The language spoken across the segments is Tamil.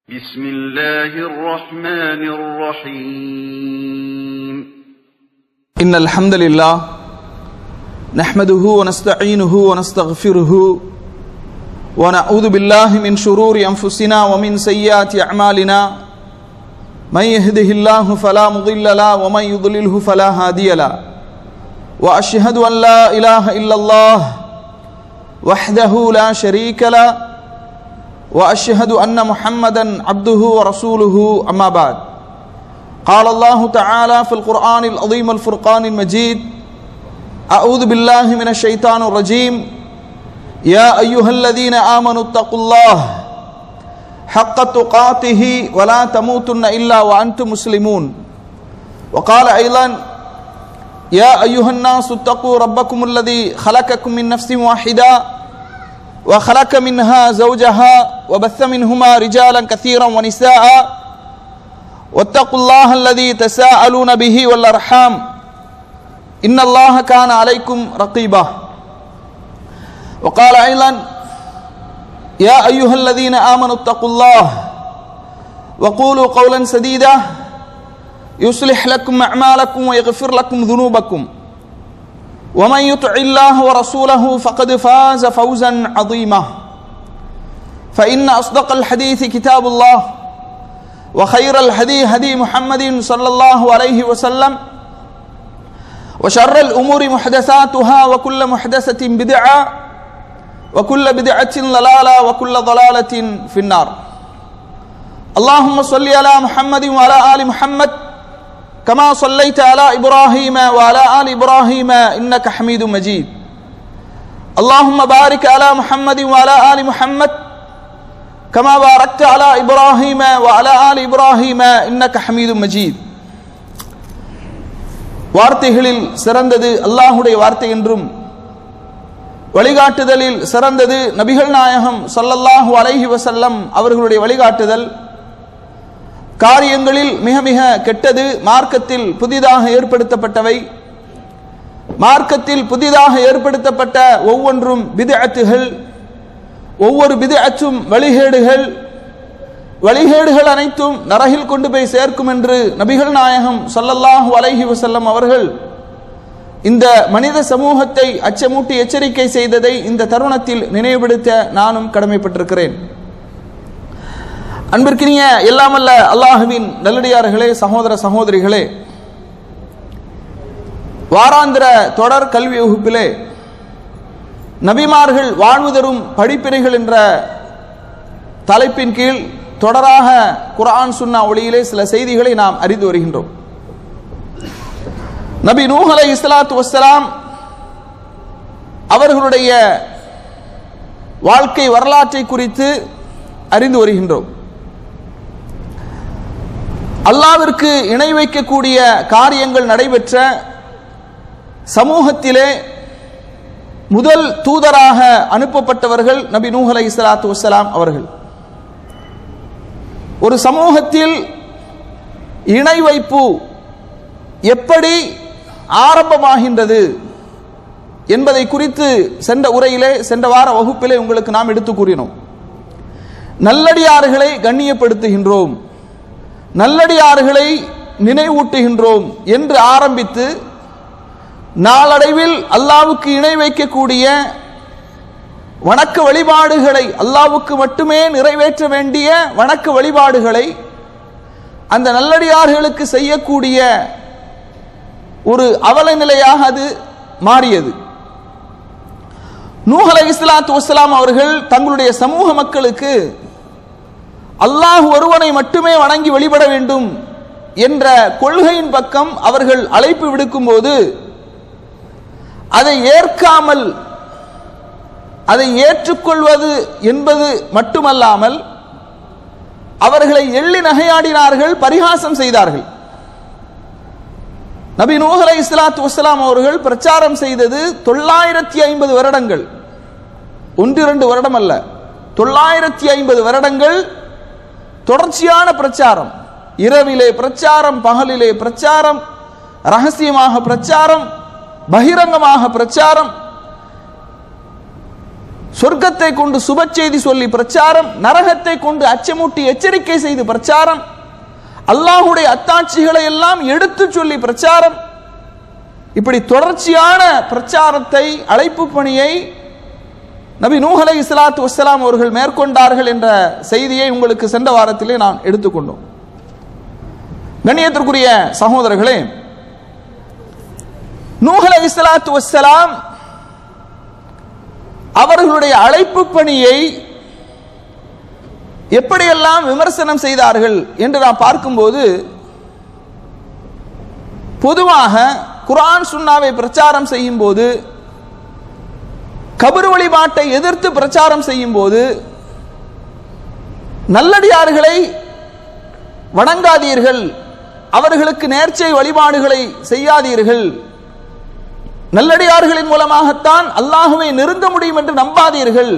بسم الله الرحمن الرحيم إن الحمد لله نحمده ونستعينه ونستغفره ونعوذ بالله من شرور أنفسنا ومن سيئات أعمالنا من يهده الله فلا مضل له ومن يضلله فلا هادي له وأشهد أن لا إله إلا الله وحده لا شريك له وأشهد أن محمدا عبده ورسوله أما بعد قال الله تعالى في القرآن العظيم الفرقان المجيد أعوذ بالله من الشيطان الرجيم يا أيها الذين آمنوا اتقوا الله حق تقاته ولا تموتن إلا وأنتم مسلمون وقال أيضا يا أيها الناس اتقوا ربكم الذي خلقكم من نفس واحدة وخلق منها زوجها وبث منهما رجالا كثيرا ونساء واتقوا الله الذي تساءلون به والأرحام إن الله كان عليكم رقيبا وقال أيضا يا أيها الذين آمنوا اتقوا الله وقولوا قولا سديدا يصلح لكم أعمالكم ويغفر لكم ذنوبكم ومن يطع الله ورسوله فقد فاز فوزا عظيما فإن أصدق الحديث كتاب الله وخير الهدي هدي محمد صلى الله عليه وسلم وشر الأمور محدثاتها وكل محدثة بدعة وكل بدعة ضلالة وكل ضلالة في النار اللهم صل على محمد وعلى آل محمد كما صليت على إبراهيم وعلى آل إبراهيم إنك حميد مجيد اللهم بارك على محمد وعلى آل محمد كما باركت على إبراهيم وعلى آل إبراهيم إنك حميد مجيد வார்த்தைகளில் சிறந்தது அல்லாஹ்வுடைய வார்த்தை என்றும் வழிகாட்டுதலில் சிறந்தது நபிகள் நாயகம் ஸல்லல்லாஹு அலைஹி வஸல்லம் அவர்களுடைய வழிகாட்டுதல் காரியங்களில் மிக மிக கெட்டது மார்க்கத்தில் புதிதாக ஏற்படுத்தப்பட்டவை மார்க்கத்தில் புதிதாக ஏற்படுத்தப்பட்ட ஒவ்வொன்றும் பித்அத்துகள் ஒவ்வொரு பித்அத்தும் வழிகேடுகள் அனைத்தும் நரகில் கொண்டு போய் சேர்க்கும் என்று நபிகள் நாயகம் ஸல்லல்லாஹு அலைஹி வஸல்லம் அவர்கள் இந்த மனித சமூகத்தை அச்சமூட்டி எச்சரிக்கை செய்ததை இந்த தருணத்தில் நினைவுபடுத்த நானும் கடமைப்பட்டிருக்கிறேன். அன்பிற்கினிய எல்லாமல்ல அல்லாஹுவின் நல்லடியார்களே, சகோதர சகோதரிகளே, வாராந்திர தொடர் கல்வி வகுப்பிலே நபிமார்கள் வாழ்வு தரும் படிப்பினைகள் என்ற தலைப்பின் கீழ் தொடராக குர்ஆன் சுன்னா ஒளியிலே சில செய்திகளை நாம் அறிந்து வருகின்றோம். நபி நூஹ் அலைஹிஸ்ஸலாத்து வஸ்ஸலாம் அவர்களுடைய வாழ்க்கை வரலாற்றை குறித்து அறிந்து வருகின்றோம். அல்லாஹ்விற்கு இணை வைக்கக்கூடிய காரியங்கள் நடைபெற்ற சமூகத்திலே முதல் தூதராக அனுப்பப்பட்டவர்கள் நபி நூஹ் அலைஹிஸ்ஸலாத்து வஸ்ஸலாம் அவர்கள். ஒரு சமூகத்தில் இணை வைப்பு எப்படி ஆரம்பமாகின்றது என்பதை குறித்து சென்ற உரையிலே சென்ற வார வகுப்பிலே உங்களுக்கு நாம் எடுத்து கூறினோம். நல்லடியார்களை கண்ணியப்படுத்துகின்றோம், நல்லடியார்களை நினைவூட்டுகின்றோம் என்று ஆரம்பித்து நாளடைவில் அல்லாஹ்வுக்கு இணை வைக்கக்கூடிய வணக்க வழிபாடுகளை அல்லாஹ்வுக்கு மட்டுமே நிறைவேற்ற வேண்டிய வணக்க வழிபாடுகளை அந்த நல்லடியார்களுக்கு செய்யக்கூடிய ஒரு அவல நிலையாக அது மாறியது. நூஹ் அலைஹிஸ்ஸலாத்து வஸ்ஸலாம் அவர்கள் தங்களுடைய சமூக மக்களுக்கு அல்லாஹ் ஒருவனை மட்டுமே வணங்கி வழிபட வேண்டும் என்ற கொள்கையின் பக்கம் அவர்கள் அழைப்பு விடுக்கும் போது அதை ஏற்காமல் அதை ஏற்றுக்கொள்வது என்பது மட்டுமல்லாமல் அவர்களை எள்ளி நகையாடினார்கள், பரிகாசம் செய்தார்கள். நபி நூஹ் அலைஹிஸ்ஸலாத்து வஸ்ஸலாம் அவர்கள் பிரச்சாரம் செய்தது 950 வருடங்கள், 1-2 வருடம் அல்ல, 950 வருடங்கள் தொடர்ச்சியான பிரச்சாரம். இரவிலே பிரச்சாரம், பகலிலே பிரச்சாரம், ரகசியமாக பிரச்சாரம், பகிரங்கமாக பிரச்சாரம். சொர்க்கத்தை கொண்டு சுப செய்தி சொல்லி பிரச்சாரம், நரகத்தை கொண்டு அச்சமூட்டி எச்சரிக்கை செய்து பிரச்சாரம், அல்லாஹுடைய அத்தாட்சிகளை எல்லாம் எடுத்து சொல்லி பிரச்சாரம், இப்படி தொடர்ச்சியான பிரச்சாரத்தை, அழைப்பு பணியை நபி நூஹ் அலைஹிஸ்ஸலாத்து வஸ்ஸலாம் அவர்கள் மேற்கொண்டார்கள் என்ற செய்தியை உங்களுக்கு சென்ற வாரத்திலே நான் எடுத்துக்கொண்டோம். கண்ணியத்திற்குரிய சகோதரர்களே, நூஹ் அலைஹிஸ்ஸலாத்து வஸ்ஸலாம் அவர்களுடைய அழைப்பு பணியை எப்படியெல்லாம் விமர்சனம் செய்தார்கள் என்று நாம் பார்க்கும்போது, பொதுவாக குர்ஆன் சுன்னாவை பிரச்சாரம் செய்யும் போது, கபர் வழிபாட்டை எதிர்த்து பிரச்சாரம் செய்யும் போது, நல்லடியார்களை வணங்காதீர்கள், அவர்களுக்கு நேர்ச்சை வழிபாடுகளை செய்யாதீர்கள், நல்லடியார்களின் மூலமாகத்தான் அல்லாஹுவை நெருங்க முடியும் என்று நம்பாதீர்கள்,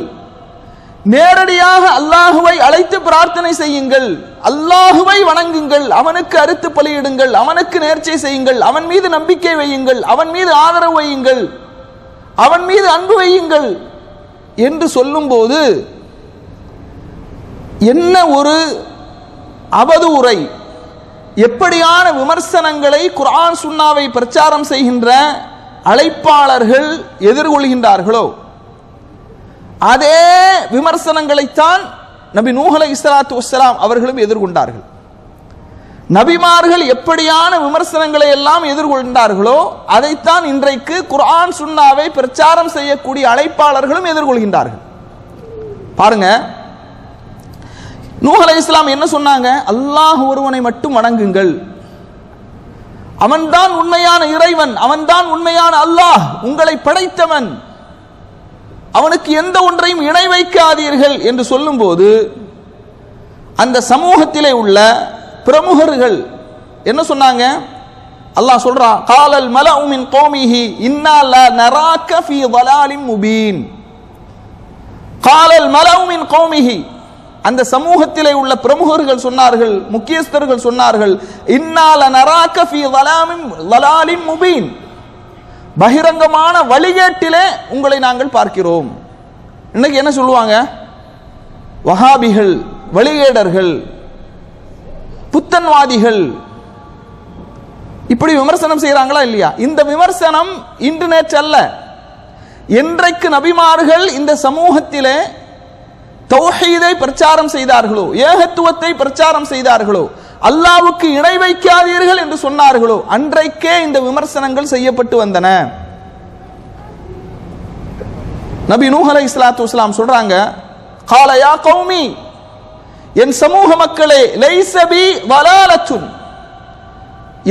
நேரடியாக அல்லாஹுவை அழைத்து பிரார்த்தனை செய்யுங்கள், அல்லாஹுவை வணங்குங்கள், அவனுக்கு அறுத்து பலியிடுங்கள், அவனுக்கு நேர்ச்சை செய்யுங்கள், அவன் மீது நம்பிக்கை வையுங்கள், அவன் மீது ஆதரவு வையுங்கள், அவன் மீது அன்பு வையுங்கள் என்று சொல்லும்போது என்ன ஒரு அவதூறை, எப்படியான விமர்சனங்களை குர்ஆன் சுன்னாவை பிரச்சாரம் செய்கின்ற அழைப்பாளர்கள் எதிர்கொள்கின்றார்களோ அதே விமர்சனங்களைத்தான் நபி நூஹ் அலைஹிஸ்ஸலாத்து வஸ்ஸலாம் அவர்களும் எதிர்கொண்டார்கள். நபிமார்கள் எப்படியான விமர்சனங்களை எல்லாம் எதிர்கொண்டார்களோ அதைத்தான் இன்றைக்கு குர்ஆன் சுன்னாவை பிரச்சாரம் செய்யக்கூடிய அழைப்பாளர்களும் எதிர்கொள்கின்றார்கள். பாருங்க, நூஹ் அலைஹிஸ்ஸலாம் என்ன சொன்னாங்க? அல்லாஹ் ஒருவனை மட்டும் வணங்குங்கள், அவன்தான் உண்மையான இறைவன், அவன்தான் உண்மையான அல்லாஹ், உங்களை படைத்தவன், அவனுக்கு எந்த ஒன்றையும் இணை வைக்காதீர்கள் என்று சொல்லும்போது அந்த சமூகத்திலே உள்ள பிரமுகர்கள் என்ன சொன்னாங்க? அல்லாஹ் சொல்றான், காலல் மலஉ மின் கௌமிஹி இன்னா லா நராக ஃபீ ضلالின் முபீன். காலல் மலஉ மின் கௌமிஹி, அந்த சமூகத்திலே உள்ள பிரமுகர்கள் சொன்னார்கள், முக்கியஸ்தர்கள் சொன்னார்கள், இன்னா லா நராக ஃபீ ضلالின் முபீன், பகிரங்கமான வழிகேட்டிலே உங்களை நாங்கள் பார்க்கிறோம். இன்னைக்கு என்ன சொல்லுவாங்க? வஹாபிகள், வழிகேடர்கள், புத்தன்வாதிகள், இப்படி விமர்சனம் செய்யறாங்களா இல்லையா? இந்த விமர்சனம் இன்று நேற்று அல்ல. என்றைக்கு நபிமார்கள் இந்த சமூகத்திலே தௌஹீதை பிரச்சாரம் செய்தார்களோ, ஏகத்துவத்தை பிரச்சாரம் செய்தார்களோ, அல்லாஹ்வுக்கு இணை வைக்காதீர்கள் என்று சொன்னார்களோ அன்றைக்கே இந்த விமர்சனங்கள் செய்யப்பட்டு வந்தன. நபி நூஹ் அலைஹிஸ்ஸலாத்து வஸ்ஸலாம் சொல்றாங்க, கால யா கௌமி, என் சமூக மக்களே, லைஸ பி வலாலத்துன்,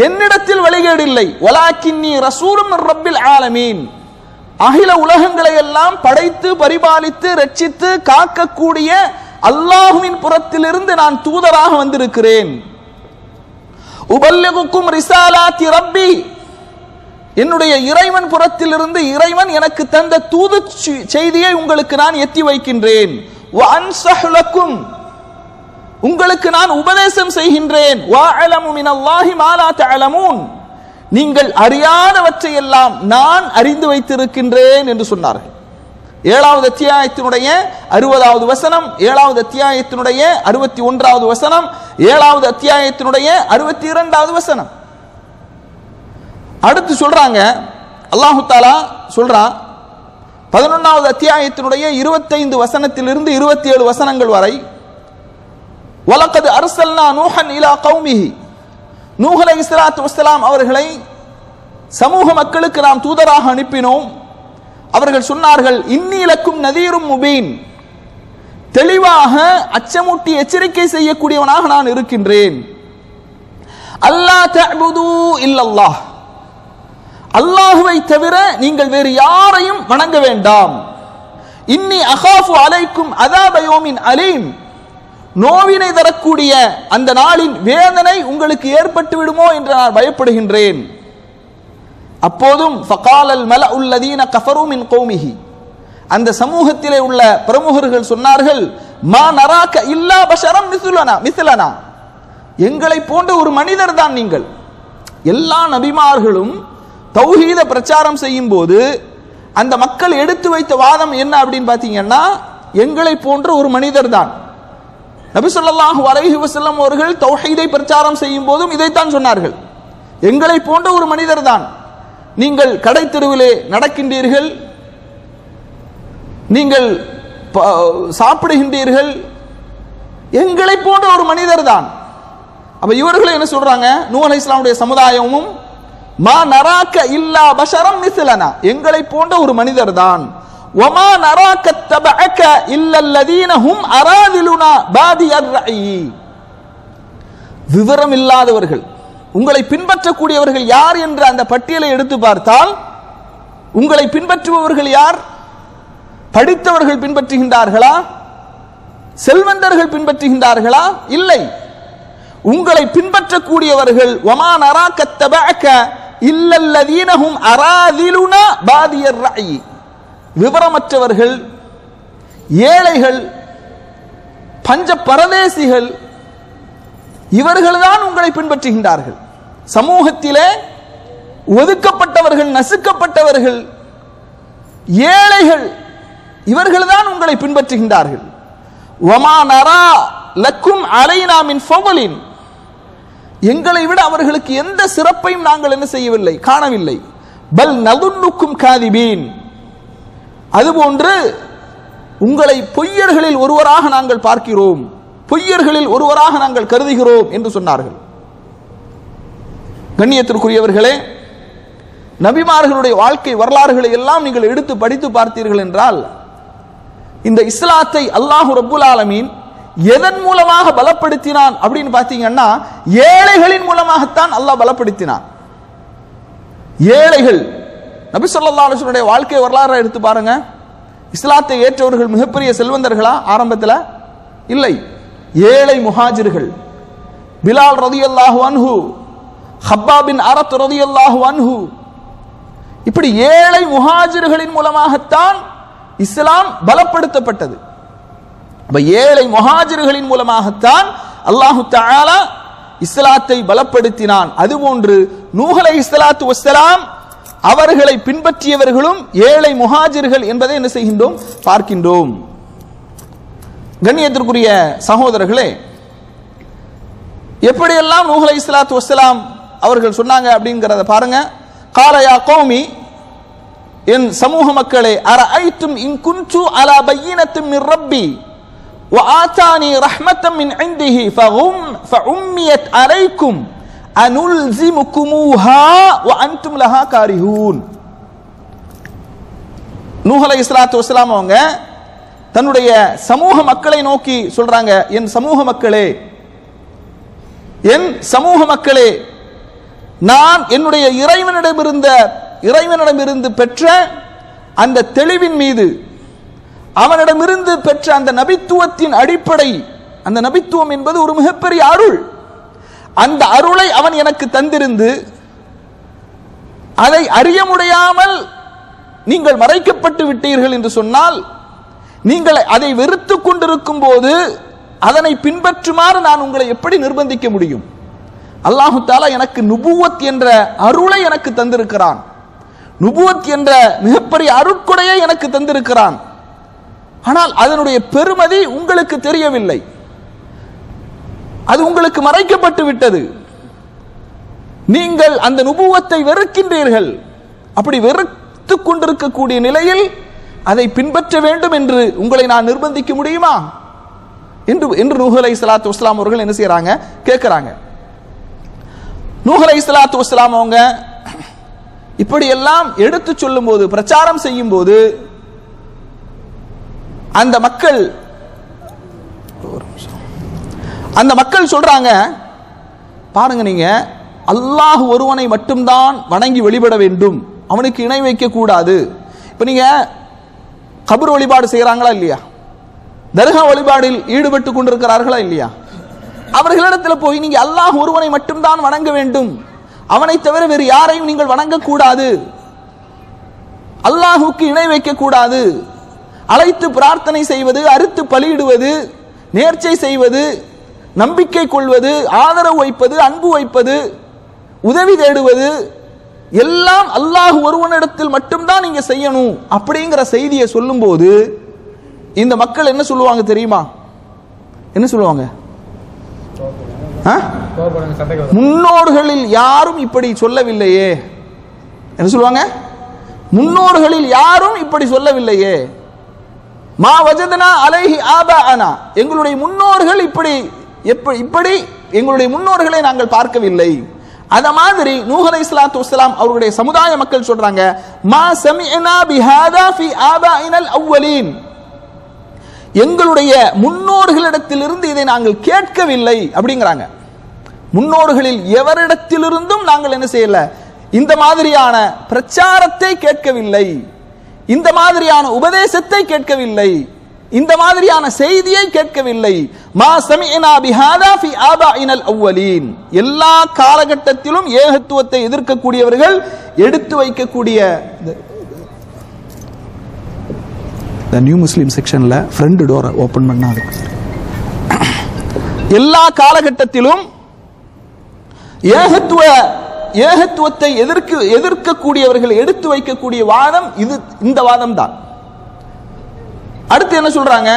என்னிடத்தில் வழிகேடு இல்லை, வலாக்கின்னி ரசூலும் மிர் ரப்பில் ஆலமீன், அகில உலகங்களை எல்லாம் படைத்து பரிபாலித்து ரட்சித்து காக்கக்கூடிய அல்லாஹ்வின் புறத்திலிருந்து நான் தூதராக வந்திருக்கிறேன். உபல்லிகுக்கும் ரிசாலாத்தி ரப்பி, என்னுடைய இறைவன் புறத்திலிருந்து இறைவன் எனக்கு தந்த தூது செய்தியை உங்களுக்கு நான் எத்தி வைக்கின்றேன். வ அன்ஸஹு லக்கும், உங்களுக்கு நான் உபதேசம் செய்கின்றேன். வ அலமு மினல்லாஹி மா லா தஅலமூன், நீங்கள் அறியாதவற்றை எல்லாம் நான் அறிந்து வைத்திருக்கின்றேன் என்று சொன்னார்கள். 7வது அத்தியாயத்தினுடைய 60வது வசனம், 7வது அத்தியாயத்தினுடைய 61வது வசனம், 7வது அத்தியாயத்தினுடைய 62வது வசனம். அடுத்து சொல்றாங்க, அல்லாஹு தஆலா சொல்றான் 11வது அத்தியாயத்தினுடைய 25 வசனத்திலிருந்து 27 வசனங்கள் வரை, வலகத் அர்சல்னா நூஹன் இலா கௌமிஹி, நூஹ் அலைஹிஸ்ஸலாத்து வஸ்ஸலாம் அவர்களை சமூக மக்களுக்கு நாம் தூதராக அனுப்பினோம். அவர்கள் சொன்னார்கள், இன்னி லக்கும் நதீரும் முபீன், தெளிவாக அச்சமூட்டி எச்சரிக்கை செய்யக்கூடியவனாக நான் இருக்கின்றேன். அல்லா தஅபுது இல்லல்லாஹ், அல்லாஹுவை தவிர நீங்கள் வேறு யாரையும் வணங்க வேண்டாம். இன்னி அகாஃபு அலைக்கும் அதாப யௌமின் அலீம், நோவினை தரக்கூடிய அந்த நாளின் வேதனை உங்களுக்கு ஏற்பட்டு விடுமோ என்று நான் பயப்படுகின்றேன். அப்போதும் ஃபகாலல் மலஉல் லதீன கஃபரு மின் கௌமிஹி, அந்த சமூகத்திலே உள்ள பிரமுகர்கள் சொன்னார்கள், மா நராக இல்லா பஷரம் மிஸ்லனா, எங்களை போன்ற ஒரு மனிதர் தான் நீங்கள். எல்லா நபிமார்களும் தௌஹீத பிரச்சாரம் செய்யும் போது அந்த மக்கள் எடுத்து வைத்த வாதம் என்ன அப்படின்னு பார்த்தீங்கன்னா, எங்களை போன்ற ஒரு மனிதர் தான். நபி ஸல்லல்லாஹு அலைஹி வஸல்லம் அவர்கள் தௌஹீதை பிரச்சாரம் செய்யும் போதும் இதைத்தான் சொன்னார்கள். எங்களை போன்ற ஒரு மனிதர் தான். நீங்கள் கடை தெருவிலே நடக்கின்றீர்கள், நீங்கள் சாப்பிடுகின்றீர்கள், எங்களை போன்ற ஒரு மனிதர் தான். அப்ப இவர்கள் என்ன சொல்றாங்க, நூஹ் அலைஹிஸ்ஸலாமுடைய சமுதாயமும் மா நராக்க இல்லா பஷரம் மிஸ்லனா, எங்களை போன்ற ஒரு மனிதர் தான். வமா நராக்க தபஅக இல்லல்லதீன ஹும் அராதிலுனா பாதியர் ரஅயி, விவரம் இல்லாதவர்கள், உங்களை பின்பற்றக்கூடியவர்கள் யார் என்ற அந்த பட்டியலை எடுத்து பார்த்தால் உங்களை பின்பற்றுபவர்கள் யார்? படித்தவர்கள் பின்பற்றுகின்றார்களா? செல்வந்தர்கள் பின்பற்றுகின்றார்களா? இல்லை. உங்களை பின்பற்றக்கூடியவர்கள் வமா நராக்க தபஅக இல்லல்லதீன ஹும் அராதிலுனா பாதியர் ரஅயி, விவரமற்றவர்கள், ஏழைகள், பஞ்ச பரதேசிகள், இவர்கள்தான் உங்களை பின்பற்றுகின்றார்கள். சமூகத்திலே ஒதுக்கப்பட்டவர்கள், நசுக்கப்பட்டவர்கள், ஏழைகள், இவர்கள்தான் உங்களை பின்பற்றுகின்றார்கள். வமா நரா லக்கும் அலைனா மின் ஃபضலின், எங்களை விட அவர்களுக்கு எந்த சிறப்பையும் நாங்கள் என்ன செய்யவில்லை, காணவில்லை. பல் நதுன்னுக்கும் காதிபீன், அதுபோன்று உங்களை பொய்யர்களில் ஒருவராக நாங்கள் பார்க்கிறோம், பொய்யர்களில் ஒருவராக நாங்கள் கருதுகிறோம் என்று சொன்னார்கள். கண்ணியத்திற்குரியவர்களே, நபிமார்களுடைய வாழ்க்கை வரலாறுகளை எல்லாம் நீங்கள் எடுத்து படித்து பார்த்தீர்கள் என்றால், இந்த இஸ்லாத்தை அல்லாஹு ரப்புல் ஆலமீன் எதன் மூலமாக பலப்படுத்தினான் அப்படின்னு பார்த்தீங்கன்னா, ஏழைகளின் மூலமாகத்தான் அல்லாஹ் பலப்படுத்தினான். ஏழைகள், நபி ஸல்லல்லாஹு அலைஹி வஸல்லம் வாழ்க்கை வரலாறு எடுத்து பாருங்க. இஸ்லாத்தை ஏற்றவர்கள் மிகப்பெரிய செல்வந்தர்களா ஆரம்பத்தில்? இல்லை. ஏழை முஹாஜிர்கள், பிலால் ரலியல்லாஹு அன்ஹு, ஹப்பாப் பின் அரத் ரலியல்லாஹு அன்ஹு, இப்படி ஏழை முஹாஜிர்களின் மூலமாகத்தான் இஸ்லாம் பலப்படுத்தப்பட்டது. ஏழை முஹாஜிர்களின் மூலமாகத்தான் அல்லாஹு தஆலா இஸ்லாத்தை பலப்படுத்தினான். அதுபோன்று நூஹ் அலைஹிஸ்ஸலாத்து வஸ்ஸலாம் அவர்களை பின்பற்றியவர்களும் ஏழை முஹாஜிர்கள் என்பதை என்ன செய்கின்றோம், பார்க்கின்றோம். கண்ணியத்திற்குரிய சகோதரர்களே, எப்படியெல்லாம் நூஹ் அலைஹிஸ்ஸலாத்து வஸ்ஸலாம் அவர்கள் சொன்னாங்க அப்படிங்கிறத பாருங்க. கால யா கௌமி, என் சமூக மக்களே, அரஐத்தும் இன் குன்து அலா பையினத்தின் மின் ரப்பி வ ஆதானி ரஹ்மத்தம் மின் இன்திஹி ஃபஉம்மியத் அலைக்கும் அனுல்ஸிமுகுமுஹா வ அன்தும் லஹா காரிஹூன். நூஹ் அலைஹிஸ்ஸலாத்து வஸ்ஸலாம் அவங்க தன்னுடைய சமூக மக்களை நோக்கி சொல்றாங்க, என் சமூக மக்களே, என் சமூக மக்களே, நான் என்னுடைய இறைவனிடமிருந்து பெற்ற அந்த தெளிவின் மீது, அவனிடமிருந்து பெற்ற அந்த நபித்துவத்தின் அடிப்படை, அந்த நபித்துவம் என்பது ஒரு மிகப்பெரிய அருள். அந்த அருளை அவன் எனக்கு தந்திருந்து அதை அறிய முடியாமல் நீங்கள் மறைக்கப்பட்டு விட்டீர்கள் என்று சொன்னால், நீங்கள் அதை வெறுத்து கொண்டிருக்கும் போது அதனை பின்பற்றுமாறு நான் உங்களை எப்படி நிர்பந்திக்க முடியும்? அல்லாஹு தஆலா எனக்கு நுபுவத் என்ற அருளை எனக்கு தந்திருக்கிறான், நுபுவத் என்ற மிகப்பெரிய அருட்கொடையை எனக்கு தந்திருக்கிறான். ஆனால் அதனுடைய பெருமதி உங்களுக்கு தெரியவில்லை, அது உங்களுக்கு மறைக்கப்பட்டு விட்டது. நீங்கள் அந்த நுபுவத்தை வெறுக்கின்றீர்கள். அப்படி வெறுத்து கொண்டிருக்கக்கூடிய நிலையில் அதை பின்பற்ற வேண்டும் என்று உங்களை நான் நிர்பந்திக்க முடியுமா என்று நூஹ் அலைஹிஸ்ஸலாத்து வஸ்ஸலாம் அவர்கள் என்ன செய்யறாங்க, கேட்கிறாங்க. நூஹ் அலைஹிஸ்ஸலாத்து வஸ்ஸலாம் அவங்க இப்படியெல்லாம் எடுத்து சொல்லும் போது, பிரச்சாரம் செய்யும் போது, அந்த மக்கள் சொல்றாங்க, பாருங்க, நீங்க அல்லாஹ் ஒருவனை மட்டும்தான் வணங்கி வழிபட வேண்டும், அவனுக்கு இணை வைக்க கூடாது. இப்ப நீங்க கபர் வழிபாடு செய்யறாங்களா இல்லையா, தர்கா வழிபாடில் ஈடுபட்டு கொண்டிருக்கிறார்களா இல்லையா, அவர்களிடத்தில் போய் நீங்க அல்லாஹ் ஒருவனை மட்டும்தான் வணங்க வேண்டும், அவனை தவிர வேறு யாரையும் நீங்கள் வணங்கக்கூடாது, அல்லாஹுக்கு இணை வைக்க கூடாது, அழைத்து பிரார்த்தனை செய்வது, அறுத்து பலியிடுவது, நேர்ச்சை செய்வது, நம்பிக்கை கொள்வது, ஆதரவு வைப்பது, அன்பு வைப்பது, உதவி தேடுவது, எல்லாம் அல்லாஹ் ஒருவனிடத்தில் மட்டும்தான் நீங்க செய்யணும் அப்படிங்கிற செய்தியை சொல்லும் போது இந்த மக்கள் என்ன சொல்லுவாங்க தெரியுமா? என்ன சொல்லுவாங்க? முன்னோர்களில் யாரும் இப்படி சொல்லவில்லையே. என்ன சொல்லுவாங்க? முன்னோர்களில் யாரும் இப்படி சொல்லவில்லையே. மா வஜதனா அலைஹி ஆபாஅனா, எங்களுடைய முன்னோர்கள் இப்படி எங்களுடைய முன்னோர்களை நாங்கள் பார்க்கவில்லை. அத மாதிரி நூஹ் அலைஹிஸ்ஸலாத்து வஸ்ஸலாம் அவருடைய சமுதாய மக்கள் சொல்றாங்க, மா சமிஅனா பிஹாதா ஃபி ஆபாஇனல் அவ்வலீன், எங்களுடைய முன்னோர்களிடத்திலிருந்து இதை நாங்கள் கேட்கவில்லை அப்படிங்கிறாங்க. முன்னோர்களில் எவரிடத்திலிருந்தும் நாங்கள் என்ன செய்யல, இந்த மாதிரியான பிரச்சாரத்தை கேட்கவில்லை, இந்த மாதிரியான உபதேசத்தை கேட்கவில்லை, இந்த மாதிரியான செய்தியை கேட்கவில்லை. மா சமிஅனா பிஹாதா ஃபி ஆபாஇனல் அவ்வலீன், எல்லா காலகட்டத்திலும் ஏகத்துவத்தை எதிர்க்கக்கூடியவர்கள் எடுத்து வைக்கக்கூடிய நியூ முஸ்லிம் செக்ஷன்ல ஃப்ரண்ட் டோரை ஓபன் பண்ணாது. எல்லா காலகட்டத்திலும் ஏகத்துவத்தை எதிர்க்கக்கூடியவர்கள் எடுத்து வைக்கக்கூடிய வாதம் இது, இந்த வாதம் தான். அடுத்து என்ன சொல்றாங்க?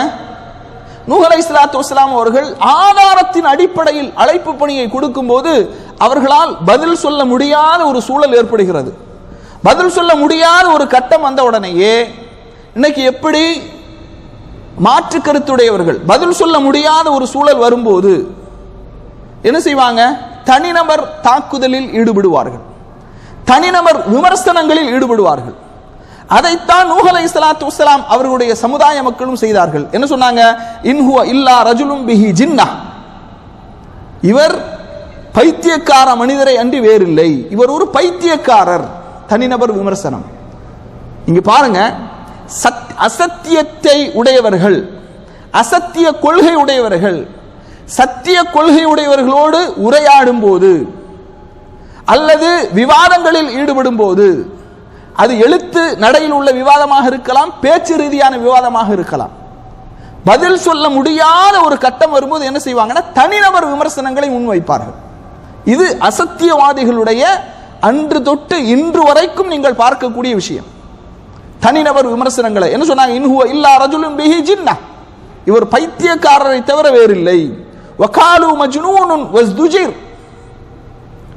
நூஹ் அலைஹிஸ்ஸலாத்து வஸ்ஸலாம் அவர்கள் ஆதாரத்தின் அடிப்படையில் அழைப்பு பணியை கொடுக்கும் போது அவர்களால் பதில் சொல்ல முடியாத ஒரு சூழல் ஏற்படுகிறது. பதில் சொல்ல முடியாத ஒரு கட்டம் வந்த உடனேயே இன்னைக்கு எப்படி மாற்று கருத்துடையவர்கள் பதில் சொல்ல முடியாத ஒரு சூழல் வரும்போது என்ன செய்வாங்க? தனிநபர் தாக்குதலில் ஈடுபடுவார்கள், தனிநபர் விமர்சனங்களில் ஈடுபடுவார்கள். அதைத்தான் நூஹ் அலைஹிஸ்ஸலாத்து வஸ்ஸலாம் அவர்களுடைய சமுதாய மக்களும் செய்தார்கள். என்ன சொன்னாங்க? இன்ஹுவ இல்லா ரஜுலும் பிஹி ஜின்னஹ், இவர் பைத்தியக்கார மனிதரை அன்றி வேறில்லை, இவர் ஒரு பைத்தியக்காரர். தனிநபர் விமர்சனம். இங்க பாருங்க, அசத்தியத்தை உடையவர்கள், அசத்திய கொள்கை உடையவர்கள் சத்திய கொள்கை உடையவர்களோடு உரையாடும் போது அல்லது விவாதங்களில் ஈடுபடும் போது, அது எழுத்து நடையில் உள்ள விவாதமாக இருக்கலாம், பேச்சு ரீதியான விவாதமாக இருக்கலாம், பதில் சொல்ல முடியாத ஒரு கட்டம் வரும்போது என்ன செய்வாங்கன்னா தனிநபர் விமர்சனங்களை முன்வைப்பார்கள். இது அசத்தியவாதிகளுடைய அன்று தொட்டு இன்று வரைக்கும் நீங்கள் பார்க்கக்கூடிய விஷயம். தனிநபர் விமர்சனங்களை என்ன சொன்னாங்க? இன்ஹுவ இல்லா ரஜுலும் பிஹி ஜின்னஹ், இவர் பைத்தியக்காரரை தவிர வேறில்லை. வகாலு மஜ்னூனுன் வஸ்துஜிர்,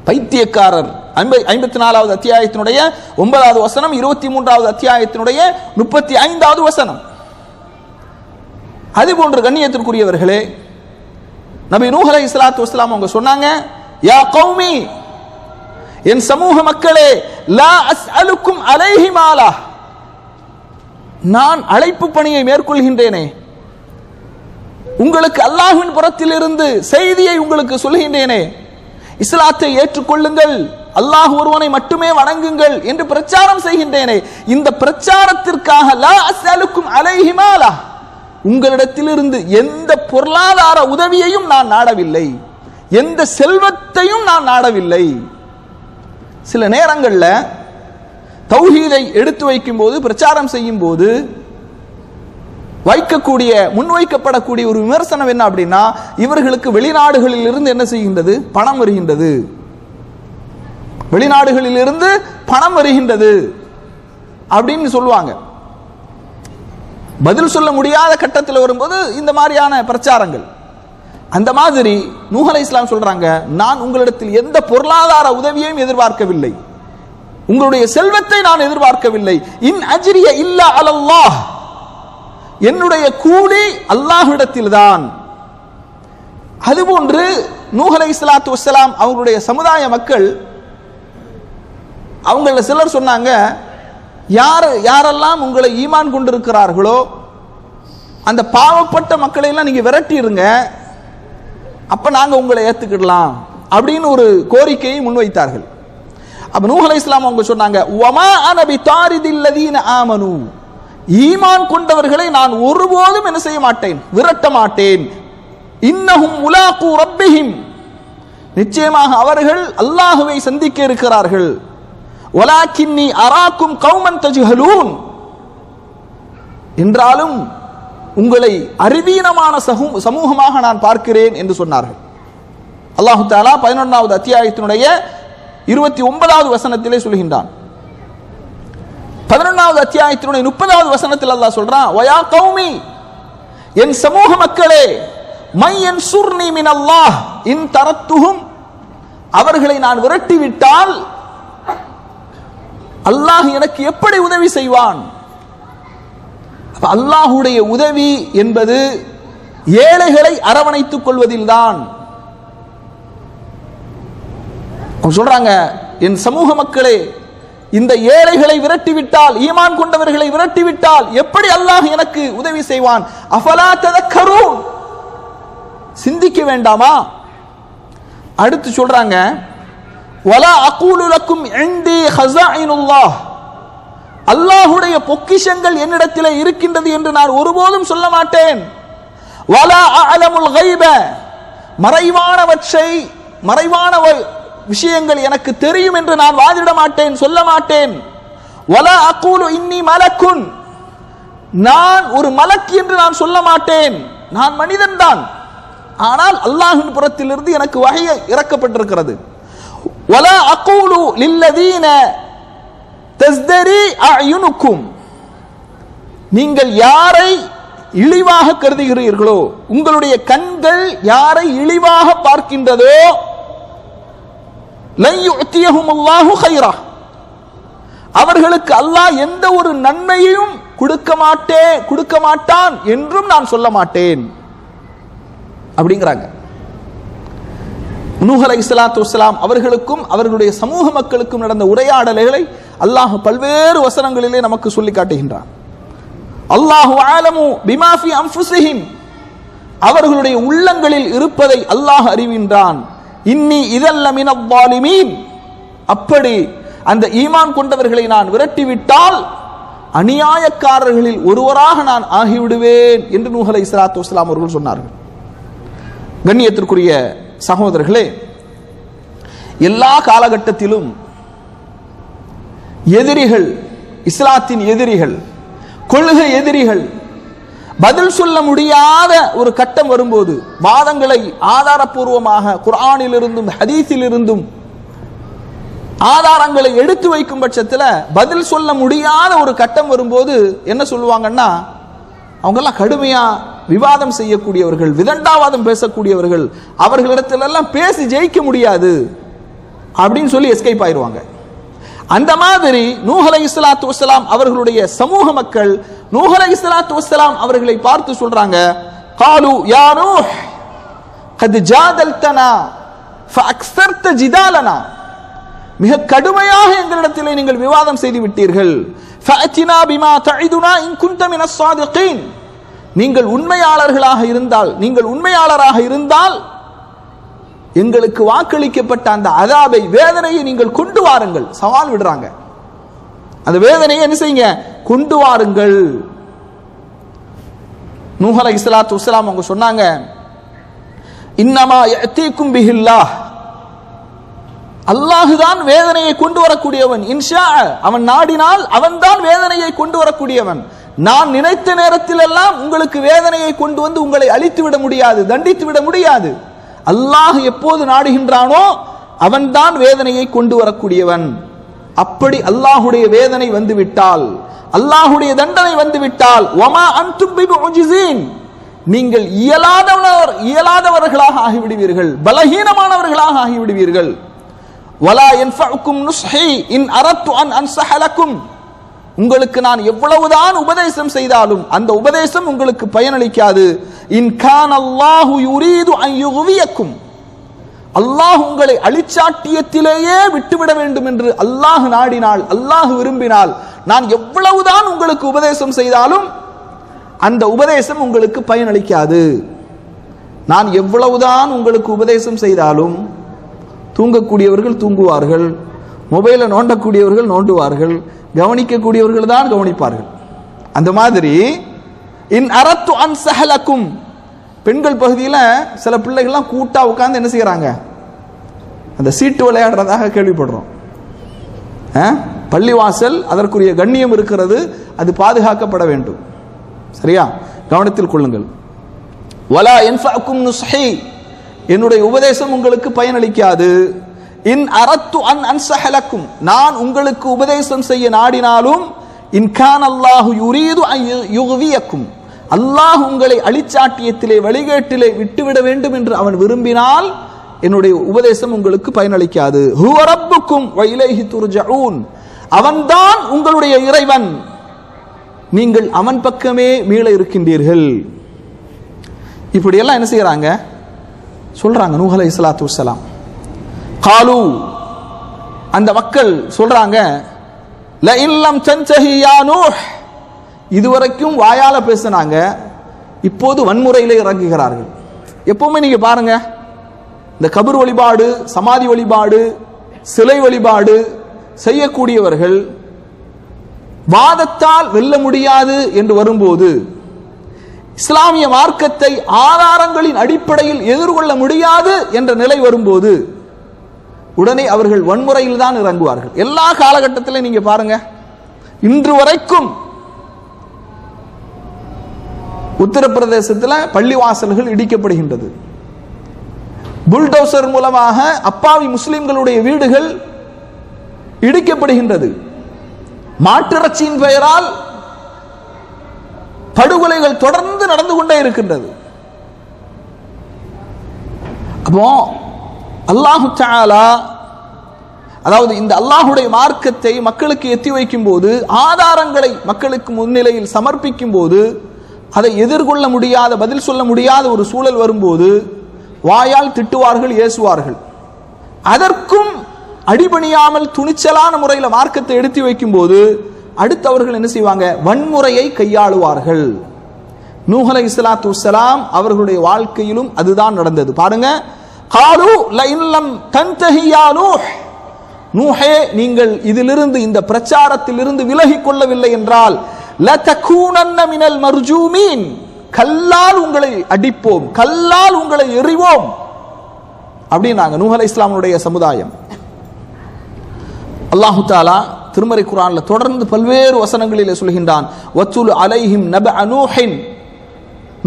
பைத்தியக்காரர். 54வது அத்தியாயத்தினுடைய 9வது வசனம், 23வது அத்தியாயத்தினுடைய 35வது வசனம். அதுபோன்று கண்ணியத்திற்குரியவர்களே, நபி நூஹ் அலைஹிஸ்ஸலாத்து வஸ்ஸலாம் அவங்க சொன்னாங்க, யா கௌமி, என் சமூக மக்களே, லா அஸ்அலுக்கும் அலைஹி மாலா, நான் அழைப்பு பணியை மேற்கொள்கின்றேனே, உங்களுக்கு அல்லாஹ்வின் புறத்திலிருந்து செய்தியை உங்களுக்கு சொல்கின்றேனே, இஸ்லாத்தை ஏற்றுக்கொள்ளுங்கள், அல்லாஹ் ஒருவனை மட்டுமே வணங்குங்கள் என்று பிரச்சாரம் செய்கின்றேனே, இந்த பிரச்சாரத்திற்காக லா அஸ்அலுக்கும் அலைஹி மாலா, உங்களிடத்திலிருந்து எந்த பொருளாதார உதவியையும் நான் நாடவில்லை, எந்த செல்வத்தையும் நான் நாடவில்லை. சில நேரங்களில் தௌஹீதை எடுத்து வைக்கும் போது, பிரச்சாரம் செய்யும் போது முன்வைக்கப்படக்கூடிய ஒரு விமர்சனம் என்ன அப்படின்னா, இவர்களுக்கு வெளிநாடுகளில் இருந்து என்ன செய்கின்றது? பணம் வருகின்றது, வெளிநாடுகளில் இருந்து பணம் வருகின்றது அப்படின்னு சொல்லுவாங்க. பதில் சொல்ல முடியாத கட்டத்தில் வரும்போது இந்த மாதிரியான பிரச்சாரங்கள். அந்த மாதிரி நூஹ் அலைஹிஸ்ஸலாம் சொல்றாங்க, நான் உங்களிடத்தில் எந்த பொருளாதார உதவியையும் எதிர்பார்க்கவில்லை, உங்களுடைய செல்வத்தை நான் எதிர்பார்க்கவில்லை. இன் அஜ்ரிய இல்லா அலல்லாஹ், என்னுடைய கூலி அல்லாஹ்விடத்தில் தான். அதுபோன்று நூஹ் அலைஹிஸ்ஸலாத்து வஸ்ஸலாம் அவங்களுடைய சமுதாய மக்கள், அவங்கள சிலர் சொன்னாங்க, யாரெல்லாம் உங்களை ஈமான் கொண்டிருக்கிறார்களோ அந்த பாவப்பட்ட மக்களை எல்லாம் நீங்க விரட்டிடுங்க, அப்ப நாங்க உங்களை ஏத்துக்கிடலாம் அப்படின்னு ஒரு கோரிக்கையை முன்வைத்தார்கள். அப்ப நூஹ் அலைஹிஸ்ஸலாம் அவங்க சொன்னாங்க, வமா அன பிதாரிதில் லதீன ஆமனு, ஈமான் கொண்டவர்களை நான் ஒருபோதும் என்ன செய்ய மாட்டேன்? விரட்ட மாட்டேன். இன்னஹும் முலாகு ரப்பிஹிம், நிச்சயமாக அவர்கள் அல்லாஹ்வை சந்திக்க இருக்கிறார்கள். வலாக்கின்னி அராக்கும் கௌமன் தஜ்ஹலூன், என்றாலும் உங்களை அறிவீனமான சமூகமாக நான் பார்க்கிறேன் என்று சொன்னார்கள். அல்லாஹு தஆலா 11வது அத்தியாயத்தினுடைய 29வது வசனத்திலே சொல்கின்றான். 11வது அத்தியாயத்தினுடைய 30வது வசனத்தில் அல்லாஹ் சொல்றான், வயா கௌமி, என் சமூக மக்களே, மை யன்சுர்னி மினல்லாஹ் இன் தரத்துஹும், அவர்களை நான் விரட்டிவிட்டால் அல்லாஹ் எனக்கு எப்படி உதவி செய்வான்? அல்லாஹுடைய உதவி என்பது ஏழைகளை அரவணைத்துக் கொள்வதில்தான். சொல்றாங்க, என் சமூக மக்களே, இந்த ஏழைகளை விரட்டிவிட்டால், ஈமான் கொண்டவர்களை விரட்டிவிட்டால் எப்படி அல்லாஹ் எனக்கு உதவி செய்வான்? அஃபலா ததக்கரூன், சிந்திக்க வேண்டாமா? அடுத்து சொல்றாங்க, வலா அகூலு லக்கும் இன்தி ஹஸாயினுல்லாஹ், அல்லாஹ்வுடைய பொக்கிஷங்கள் என்னிடத்தில் இருக்கின்றது என்று நான் ஒருபோதும் சொல்ல மாட்டேன். வலா அஅலமுல் கைப, மறைவானவற்றை, மறைவான விஷயங்கள் எனக்கு தெரியும் என்று நான் வாதிட மாட்டேன், சொல்ல மாட்டேன். வலா அகூலு இன்னி மலக்குன், நான் ஒரு மலக் என்று நான் சொல்ல மாட்டேன், நான் மனிதன் தான். ஆனால் அல்லாஹ்வின் புறத்திலிருந்து எனக்கு வஹய் இறக்கப்பட்டிருக்கிறது. வலா அகூலு லில்லதீன தஸ்தரி அயுனுக்கும், நீங்கள் யாரை இழிவாக கருதுகிறீர்களோ, உங்களுடைய கண்கள் யாரை இழிவாக பார்க்கின்றதோ, லன் யுஅத்தியஹுமுல்லாஹு கைரா, அவர்களுக்கு அல்லாஹ் எந்த ஒரு நன்மையையும் கொடுக்க மாட்டான் என்றும் நான் சொல்ல மாட்டேன் அப்படிங்கிறாங்க. நூஹ் அலைஹிஸ்ஸலாத்து வஸ்ஸலாம் அவர்களுக்கும் அவர்களுடைய சமூக மக்களுக்கும் நடந்த உரையாடல்களை அல்லாஹ் பல்வேறு வசனங்களிலே நமக்கு சொல்லி காட்டுகின்றான். அல்லாஹு ஆலமு பிமா ஃபி அன்ஃபுஸிஹிம், அவர்களுடைய உள்ளங்களில் இருப்பதை அல்லாஹ் அறிகின்றான். இன்னி இதல்ல மினல் ஸாலிமீன், அப்படி அந்த ஈமான் கொண்டவர்களை நான் விரட்டிவிட்டால் அநியாயக்காரர்களில் ஒருவராக நான் ஆகிவிடுவேன் என்று நூஹ் அலைஹிஸ்ஸலாத்து வஸ்ஸலாம் அவர்கள் சொன்னார்கள். கண்ணியத்திற்குரிய சகோதரர்களே, எல்லா காலகட்டத்திலும் எதிரிகள், இஸ்லாத்தின் எதிரிகள், கொள்கை எதிரிகள், பதில் சொல்ல முடியாத ஒரு கட்டம் வரும்போது, வாதங்களை ஆதாரபூர்வமாக குர்ஆனிலிருந்தும் ஹதீஸிலிருந்தும் ஆதாரங்களை எடுத்து வைக்கும் பட்சத்தில் பதில் சொல்ல முடியாத ஒரு கட்டம் வரும்போது என்ன சொல்லுவாங்கன்னா, அவங்கெல்லாம் கடுமையா விவாதம் செய்யக்கூடியவர்கள், விதண்டாவாதம் பேசக்கூடியவர்கள், அவர்களிடத்திலெல்லாம் பேசி ஜெயிக்க முடியாது அப்படின்னு சொல்லி எஸ்கேப் ஆயிடுவாங்க. அந்த மாதிரி நூஹ் அலைஹிஸ்ஸலாத்து வஸ்ஸலாம் அவர்களுடைய சமூக மக்கள் நூஹ் அலைஹிஸ்ஸலாத்து வஸ்ஸலாம் அவர்களை பார்த்து சொல்றாங்க, காலு யா நூஹ் கத் ஜாதல்தனா ஃபஅக்ஸர்த ஜிதாலனா, மிக கடுமையாக எங்களிடத்திலே நீங்கள் விவாதம் செய்து விட்டீர்கள். ஃபஅத்தினா பிமா தஇதுனா இன் குன்த மினஸ் ஸாதிகீன், நீங்கள் உண்மையாளர்களாக இருந்தால், நீங்கள் உண்மையாளராக இருந்தால் எங்களுக்கு வாக்களிக்கப்பட்ட அந்த அதாபை, வேதனையை நீங்கள் கொண்டு வாருங்கள். சவால் விடுறாங்க, அந்த வேதனையை என்ன செய்யுங்க, கொண்டு வாருங்கள். நூஹ் அலைஹிஸ்ஸலாத்து வஸ்ஸலாம் அவங்க சொன்னாங்க, இன்னமா யஅதீக்கும் பிஹில்லாஹ், அல்லாஹுதான் வேதனையை கொண்டு வரக்கூடியவன். இன்ஷா, அவன் நாடினால் அவன்தான் வேதனையை கொண்டு வரக்கூடியவன். நான் நினைத்த நேரத்தில் எல்லாம் உங்களுக்கு வேதனையை கொண்டு வந்து உங்களை அழித்து விட முடியாது, தண்டித்து விட முடியாது. அல்லாஹ் எப்போது நாடுகின்றானோ அவன்தான் வேதனையை கொண்டு வரக்கூடியவன். அப்படி அல்லாஹுடைய வேதனை வந்துவிட்டால், அல்லாஹுடைய தண்டனை வந்துவிட்டால், வமா அன்தும் பிமுஜிஸீன், நீங்கள் இயலாதவர்களாக ஆகிவிடுவீர்கள், பலஹீனமானவர்களாக ஆகிவிடுவீர்கள். வலா யன்ஃபஉக்கும் நுஸ்ஹி இன் அரத்து அன் அன்ஸஹ லக்கும், உங்களுக்கு நான் எவ்வளவுதான் உபதேசம் செய்தாலும் அந்த உபதேசம் உங்களுக்கு பயனளிக்காது. இன் கான அல்லாஹு யுரீது அன் யுக்வியக்கும், அல்லாஹ் உங்களை அழிச்சாட்டியத்திலேயே விட்டுவிட வேண்டும் என்று அல்லாஹ் நாடினால், அல்லாஹ் விரும்பினால், நான் எவ்வளவுதான் உங்களுக்கு உபதேசம் செய்தாலும் அந்த உபதேசம் உங்களுக்கு பயனளிக்காது. நான் எவ்வளவுதான் உங்களுக்கு உபதேசம் செய்தாலும், தூங்கக்கூடியவர்கள் தூங்குவார்கள், மொபைலை நோண்டக்கூடியவர்கள் நோண்டுவார்கள், கவனிக்கக்கூடியவர்கள் தான் கவனிப்பார்கள். அந்த மாதிரி இன் அரத்து அன் சஹலக்கும், பெண்கள் பகுதியில் சில பிள்ளைகள்லாம் கூட்டா உட்கார்ந்து என்ன செய்யறாங்க, அந்த சீட்டு விளையாடுறதாக கேள்விப்படுறோம். பள்ளிவாசல் அதற்குரிய கண்ணியம் இருக்கிறது, அது பாதுகாக்கப்பட வேண்டும். சரியா, கவனத்தில் கொள்ளுங்கள். வலா யன்ஃபஅக்கும் நுஸ்ஹி, என்னுடைய உபதேசம் உங்களுக்கு பயனளிக்காது. இன் அரத்து அன் அன்ஸஹலக்கும், நான் உங்களுக்கு உபதேசம் செய்ய நாடினாலும், இன் கான் அல்லாஹு யுரீது அன் யுக்வியக்கும், அல்லாஹ் உங்களை அழிச்சாட்டியத்திலே வழிகேட்டிலே விட்டுவிட வேண்டும் என்று அவன் விரும்பினால் என்னுடைய உபதேசம் உங்களுக்கு பயனளிக்காது. ஹுவ ரப்புக்கும் வ இலைஹி துர்ஜஊன், அவன்தான் உங்களுடைய இறைவன், நீங்கள் அவன் பக்கமே மீள இருக்கின்றீர்கள். இப்படி எல்லாம் என்ன செய்யறாங்க சொல்றாங்க நூஹ் அலைஹிஸ்ஸலாத்து வஸ்ஸலாம். காலு, அந்த மக்கள் சொல்றாங்க, ல இல்லம் தன்தஹி யா நூஹ், இதுவரைக்கும் வாயால பேசினாங்க, இப்போது வன்முறையிலே இறங்குகிறார்கள். எப்பவுமே நீங்க பாருங்க, இந்த கபர் வழிபாடு, சமாதி வழிபாடு, சிலை வழிபாடு செய்யக்கூடியவர்கள் வாதத்தால் வெல்ல முடியாது என்று வரும்போது, இஸ்லாமிய மார்க்கத்தை ஆதாரங்களின் அடிப்படையில் எதிர்கொள்ள முடியாது என்ற நிலை வரும்போது உடனே அவர்கள் வன்முறையில் தான் இறங்குவார்கள். எல்லா காலகட்டத்திலும் நீங்க பாருங்க, இன்று வரைக்கும் உத்தரப்பிரதேசத்தில் பள்ளிவாசல்கள் இடிக்கப்படுகின்றது. புல்டோசர் மூலமாக அப்பாவி முஸ்லிம்களுடைய வீடுகள் இடிக்கப்படுகின்றது. மாட்டிறைச்சியின் பெயரால் படுகொலைகள் தொடர்ந்து நடந்து கொண்டே இருக்கின்றது. அப்போ அல்லாஹு தஆலா, அதாவது இந்த அல்லாஹுடைய மார்க்கத்தை மக்களுக்கு எத்தி வைக்கும் போது, ஆதாரங்களை மக்களுக்கு முன்னிலையில் சமர்ப்பிக்கும் போது, அதை எதிர்கொள்ள முடியாத, பதில் சொல்ல முடியாத ஒரு சூழல் வரும்போது வாயால் திட்டுவார்கள், ஏசுவார்கள். அதற்கும் அடிபணியாமல் துணிச்சலான முறையில் மார்க்கத்தை எடுத்து வைக்கும் போது அடுத்தவர்கள் என்ன செய்வாங்க, வன்முறையை கையாளுவார்கள். நூஹ் அலைஹிஸ்ஸலாத்து வஸ்ஸலாம் அவர்களுடைய வாழ்க்கையிலும் அதுதான் நடந்தது. பாருங்க, காலு லஇன் லம் தன்தஹி யா நூஹ், நூஹே நீங்கள் இதிலிருந்து, இந்த பிரச்சாரத்திலிருந்து விலகிக் கொள்ளவில்லை என்றால் லதகூனன்ன மினல் மர்ஜூமீன், கல்லால் உங்களை அடிப்போம், கல்லால் உங்களை எறிவோம் அப்படின்னாங்க நூஹ் அலைஹிஸ்ஸலாமுடைய சமுதாயம். அல்லாஹு தஆலா திருமறை குர்ஆன்ல தொடர்ந்து பல்வேறு வசனங்களிலே சொல்கின்றான், வத்துல் அலைஹிம் நபஅ நூஹின்,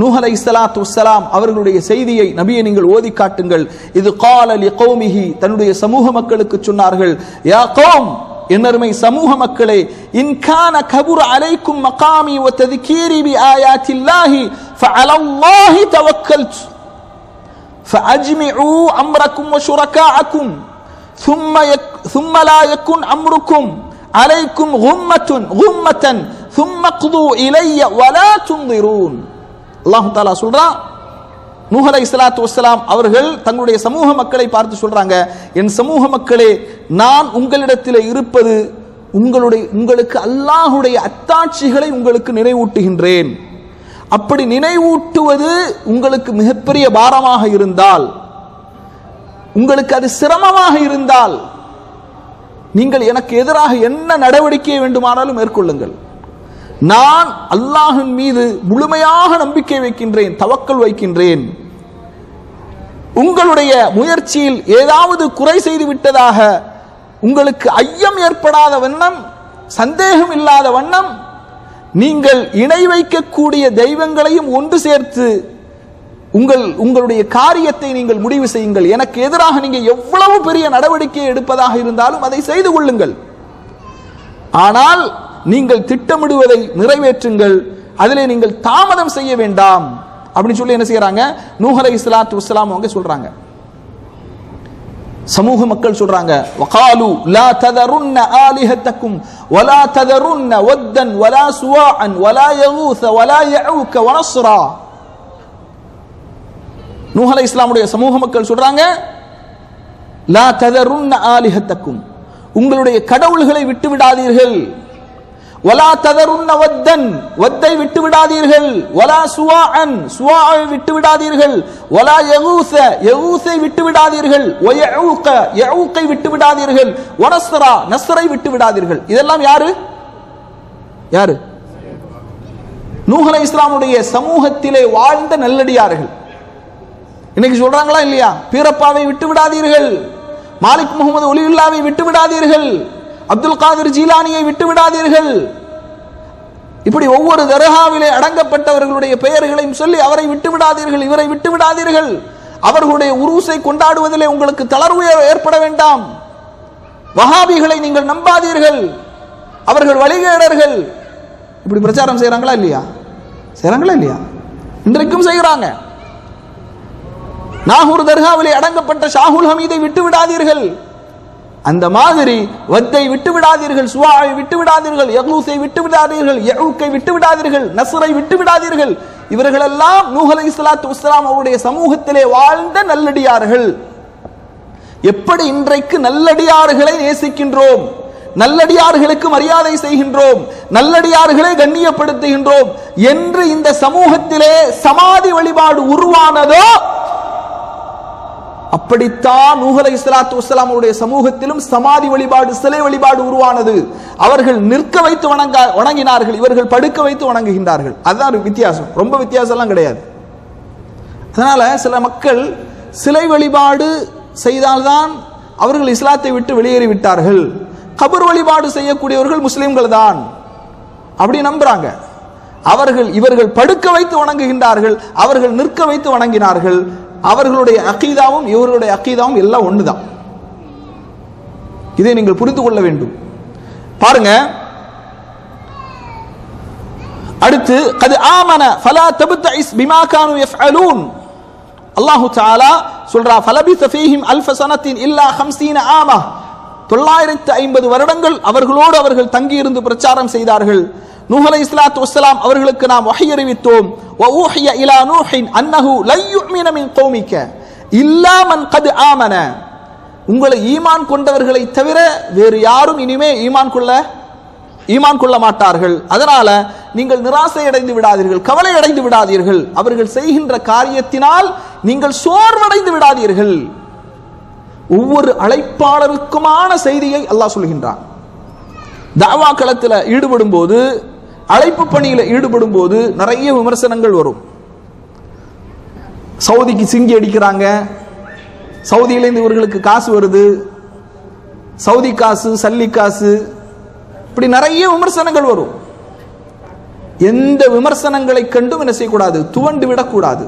நூஹ் அலைஹிஸ்ஸலாத்து வஸ்ஸலாம் அவர்களுடைய செய்தியை நபியை நீங்கள் ஓதி காட்டுங்கள். இது கால லிகௌமிஹி, தன்னுடைய சமூக மக்களுக்கு சொன்னார்கள், யா கௌம், என்னருமை சமூக மக்களே, இன் கான கபுர அலைக்கும் மகாமி வ தذكيري பிஆயாத்தில்லாஹி ஃபஅலல்லாஹி தவக்கல்து ஃபஅஜ்மிஉ அம்ரக்கும் வ ஷுரகாஅக்கும் ثم لا يكن أمركم عليكم غمة ثم قضوا إلي ولا تنظرون. அல்லாஹ் தஆலா சொல்றான், நூஹ் அலைஹிஸ்ஸலாத்து வஸ்ஸலாம் அவர்கள் தங்களுடைய சமூக மக்களை பார்த்து சொல்றாங்க, என் சமூக மக்களே, நான் உங்களிடத்தில் இருப்பது உங்களுக்கு அல்லாஹுடைய அத்தாட்சிகளை உங்களுக்கு நினைவூட்டுகின்றேன். அப்படி நினைவூட்டுவது உங்களுக்கு மிகப்பெரிய பாரமாக இருந்தால், உங்களுக்கு அது சிரமமாக இருந்தால், நீங்கள் எனக்கு எதிராக என்ன நடவடிக்கையை வேண்டுமானாலும் மேற்கொள்ளுங்கள். நான் அல்லாஹ்வின் மீது முழுமையாக நம்பிக்கை வைக்கின்றேன், தவக்கல் வைக்கின்றேன். உங்களுடைய முயற்சியில் ஏதாவது குறை செய்து விட்டதாக உங்களுக்கு ஐயம் ஏற்படாத வண்ணம், சந்தேகம் இல்லாத வண்ணம் நீங்கள் இணை வைக்கக்கூடிய தெய்வங்களையும் ஒன்று சேர்த்து உங்களுடைய காரியத்தை நீங்கள் முடிவு செய்யுங்கள். எனக்கு எதிராக நீங்க எவ்வளவு பெரிய நடவடிக்கையை எடுப்பதாக இருந்தாலும் அதை செய்து கொள்ளுங்கள். ஆனால் நீங்கள் திட்டமிடுவதை நிறைவேற்றுங்கள், அதிலே நீங்கள் தாமதம் செய்ய வேண்டாம் அப்படின்னு சொல்லி என்ன செய்யறாங்க, நூஹ் அலைஹிஸ்ஸலாத்து வஸ்ஸலாம் அவங்க சொல்றாங்க. சமூக மக்கள் சொல்றாங்க, வகாலு லா ததருன்ன ஆலிஹத்தக்கும் வலா ததருன்ன வத்தன் வலா சுவாஅன் வலா யகூஸ வலா யஊக வனஸ்ரா. நூஹ் அலைஹிஸ்ஸலாமுடைய சமூக மக்கள் சொல்றாங்க, லா ததருன்ன ஆலிஹத்தக்கும், உங்களுடைய கடவுள்களை விட்டு விடாதீர்கள். வலா ததருன்ன வத்தன், வத்தை விட்டு விடாதீர்கள். வலா சுவாஅன், சுவாஅை விட்டு விடாதீர்கள். வலா யகூஸ, யகூஸை விட்டு விடாதீர்கள். வயஊக, யஊகை விட்டு விடாதீர்கள். வனஸ்ரா, நஸ்ரை விட்டு விடாதீர்கள். இதெல்லாம் யாரு யாரு நூஹ் அலைஹிஸ்ஸலாமுடைய சமூகத்திலே வாழ்ந்த நல்லடியார்கள். இன்னைக்கு சொல்றாங்களா இல்லையா, பீரப்பாவை விட்டு விடாதீர்கள், மாலிக் முகமது ஒலியுல்லாவை விட்டு விடாதீர்கள், அப்துல் காதிர் ஜீலானியை விட்டு விடாதீர்கள். இப்படி ஒவ்வொரு தர்காவிலே அடங்கப்பட்டவர்களுடைய பெயர்களையும் சொல்லி அவரை விட்டு விடாதீர்கள், இவரை விட்டு விடாதீர்கள். அவர்களுடைய உருஸை கொண்டாடுவதிலே உங்களுக்கு தளர்வு ஏற்பட வேண்டாம். வஹாபிகளை நீங்கள் நம்பாதீர்கள், அவர்கள் வழிகேடர்கள். இப்படி பிரச்சாரம் செய்யறாங்களா இல்லையா? செய்யறாங்களா இல்லையா? இன்றைக்கும் செய்கிறாங்க. நாகூர் தர்காவிலே அடங்கப்பட்ட ஷாஹுல் ஹமீதை விட்டு விடாதீர்கள். அந்த மாதிரி வத்தை விட்டு விடாதீர்கள், சுவாவை விட்டு விடாதீர்கள், யகூஸை விட்டு விடாதீர்கள், யஊக்கை விட்டு விடாதீர்கள், நஸ்ரை விட்டு விடாதீர்கள். இவர்களெல்லாம் நூஹ் அலைஹிஸ்ஸலாத்து வஸ்ஸலாம் அவருடைய சமூகத்திலே வாழ்ந்த நல்லடியார்கள். எப்படி இன்றைக்கு நல்லடியார்களை நேசிக்கின்றோம், நல்லடியார்களுக்கு மரியாதை செய்கின்றோம், நல்லடியார்களை கண்ணியப்படுத்துகின்றோம் என்று இந்த சமூகத்திலே சமாதி வழிபாடு உருவானதோ, அப்படித்தான் நூஹ் அலைஹிஸ்ஸலாத்து வஸ்ஸலாம் அவருடைய சமூகத்திலும் சமாதி வழிபாடு, சிலை வழிபாடு உருவானது. அவர்கள் நிற்க வைத்து வணங்கினார்கள், இவர்கள் படுக்க வைத்து வணங்குகின்றார்கள். அதுதான் வித்தியாசம், ரொம்ப வித்தியாசம் எல்லாம் கிடையாது. அதனால சில மக்கள் சிலை வழிபாடு செய்தால்தான் அவர்கள் இஸ்லாத்தை விட்டு வெளியேறி விட்டார்கள், கபர் வழிபாடு செய்யக்கூடியவர்கள் முஸ்லிம்கள் தான் அப்படி நம்புறாங்க. இவர்கள் படுக்க வைத்து வணங்குகின்றார்கள், அவர்கள் நிற்க வைத்து வணங்கினார்கள். அவர்களுடைய அகீதாவும் இவர்களுடைய அகீதாவும் எல்லாம் ஒண்ணுதான். இதை நீங்கள் புரிந்து கொள்ள வேண்டும். பாருங்க, அடுத்து கது ஆமன ஃபலா தப்தஇஸ் பிமா கானூ யஃஅலூன். அல்லாஹ் தஆலா சொல்றா, ஃபலபிஸ ஃபீஹிம் அல்ஃப ஸனத்தின் இல்லா 50 ஆமா. 950 வருடங்கள் அவர்களோடு அவர்கள் தங்கி இருந்து பிரச்சாரம் செய்தார்கள். நூஹ் அலைஹிஸ்ஸலாத்து வஸ்ஸலாம் அவர்களுக்கு நாம் வஹய் அறிவித்தோம். வஊஹிய இலா நூஹின் அன்னஹு லன் யுமின மின் கௌமிக இல்லா மன் கத் ஆமன. உங்களை ஈமான் கொண்டவர்களை தவிர வேறு யாரும் இனிமே ஈமான் கொள்ள மாட்டார்கள். அதனால நீங்கள் நிராசை அடைந்து விடாதீர்கள், கவலை அடைந்து விடாதீர்கள். அவர்கள் செய்கின்ற காரியத்தினால் நீங்கள் சோர்வடைந்து விடாதீர்கள். ஒவ்வொரு அழைப்பாளருக்குமான செய்தியை அல்லாஹ் சொல்கின்றான். தஅவா களத்தில் ஈடுபடும் போது, அழைப்பு பணியில் ஈடுபடும் போது நிறைய விமர்சனங்கள் வரும். சவுதிக்கு சிங்கி அடிக்கிறாங்க, சவுதியிலேருந்து இவர்களுக்கு காசு வருது, சவுதி காசு, சல்லி காசு, இப்படி நிறைய விமர்சனங்கள் வரும். எந்த விமர்சனங்களை கண்டும் என்ன செய்யக்கூடாது, துவண்டு விடக்கூடாது.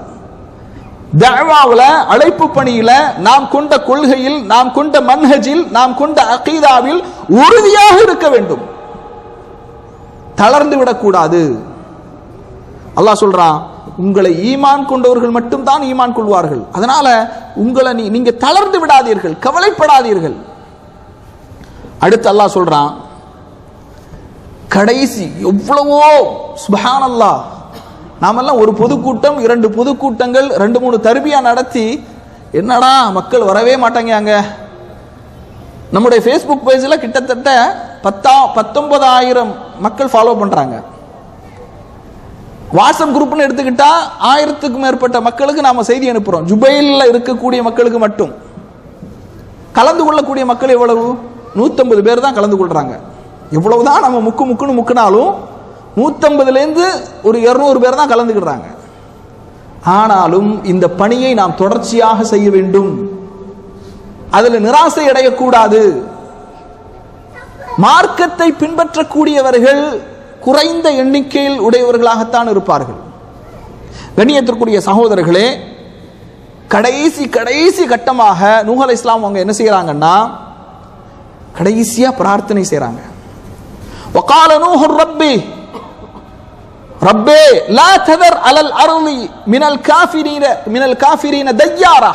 தஅவாவுல, அழைப்பு பணியில நாம் கொண்ட கொள்கையில், நாம் கொண்ட மன்ஹஜில், நாம் கொண்ட அகீதாவில் உறுதியாக இருக்க வேண்டும், தளர்ந்து விடக்கூடாது. அல்லாஹ் சொல்றான், உங்களை ஈமான் கொண்டவர்கள் மட்டும் தான் ஈமான் கொள்வார்கள். அதனால உங்களை நீங்க தளர்ந்து விடாதீர்கள், கவலைப்படாதீர்கள். அடுத்து அல்லாஹ் சொல்றான், கடைசி எவ்வளவோ சுப்ஹானல்லாஹ், நாமெல்லாம் ஒரு பொதுக்கூட்டம், 2 பொதுக்கூட்டங்கள், 2-3 தர்பியா நடத்தி என்னடா மக்கள் வரவே மாட்டாங்க. அங்க நம்முடைய ஃபேஸ்புக் பேஜில் கிட்டத்தட்ட 19,000 மக்கள் ஃபாலோ பண்றாங்க. வாட்ஸ்அப் குரூப்னு எடுத்துக்கிட்டா 1000க்கும் மேற்பட்ட மக்களுக்கு நாம செய்தி அனுப்புறோம். ஜுபைல்ல இருக்கக்கூடிய மக்களுக்கு மட்டும் கலந்து கொள்ளக்கூடிய மக்கள் எவ்வளவு? 150 பேர் தான் கலந்து கொள்றாங்க. எவ்வளவுதான் நம்ம முக்குனாலும் 150லேருந்து ஒரு 200 பேர் தான் கலந்துக்கிறாங்க. ஆனாலும் இந்த பணியை நாம் தொடர்ச்சியாக செய்ய வேண்டும், அதில் நிராசை அடையக்கூடாது. மார்க்கத்தை பின்பற்றக்கூடியவர்கள் குறைந்த எண்ணிக்கையில் உடையவர்களாகத்தான் இருப்பார்கள். கண்ணியத்திற்குரிய சகோதரர்களே, கடைசி கட்டமாக நூஹ் அலைஹிஸ்ஸலாம் அவங்க என்ன செய்யறாங்கன்னா, கடைசியா பிரார்த்தனை செய்யறாங்க. வகால நூஹ் ரப்பே லா ததர் அலல் அர்லி மினல் காஃபிரீன தய்யாரா.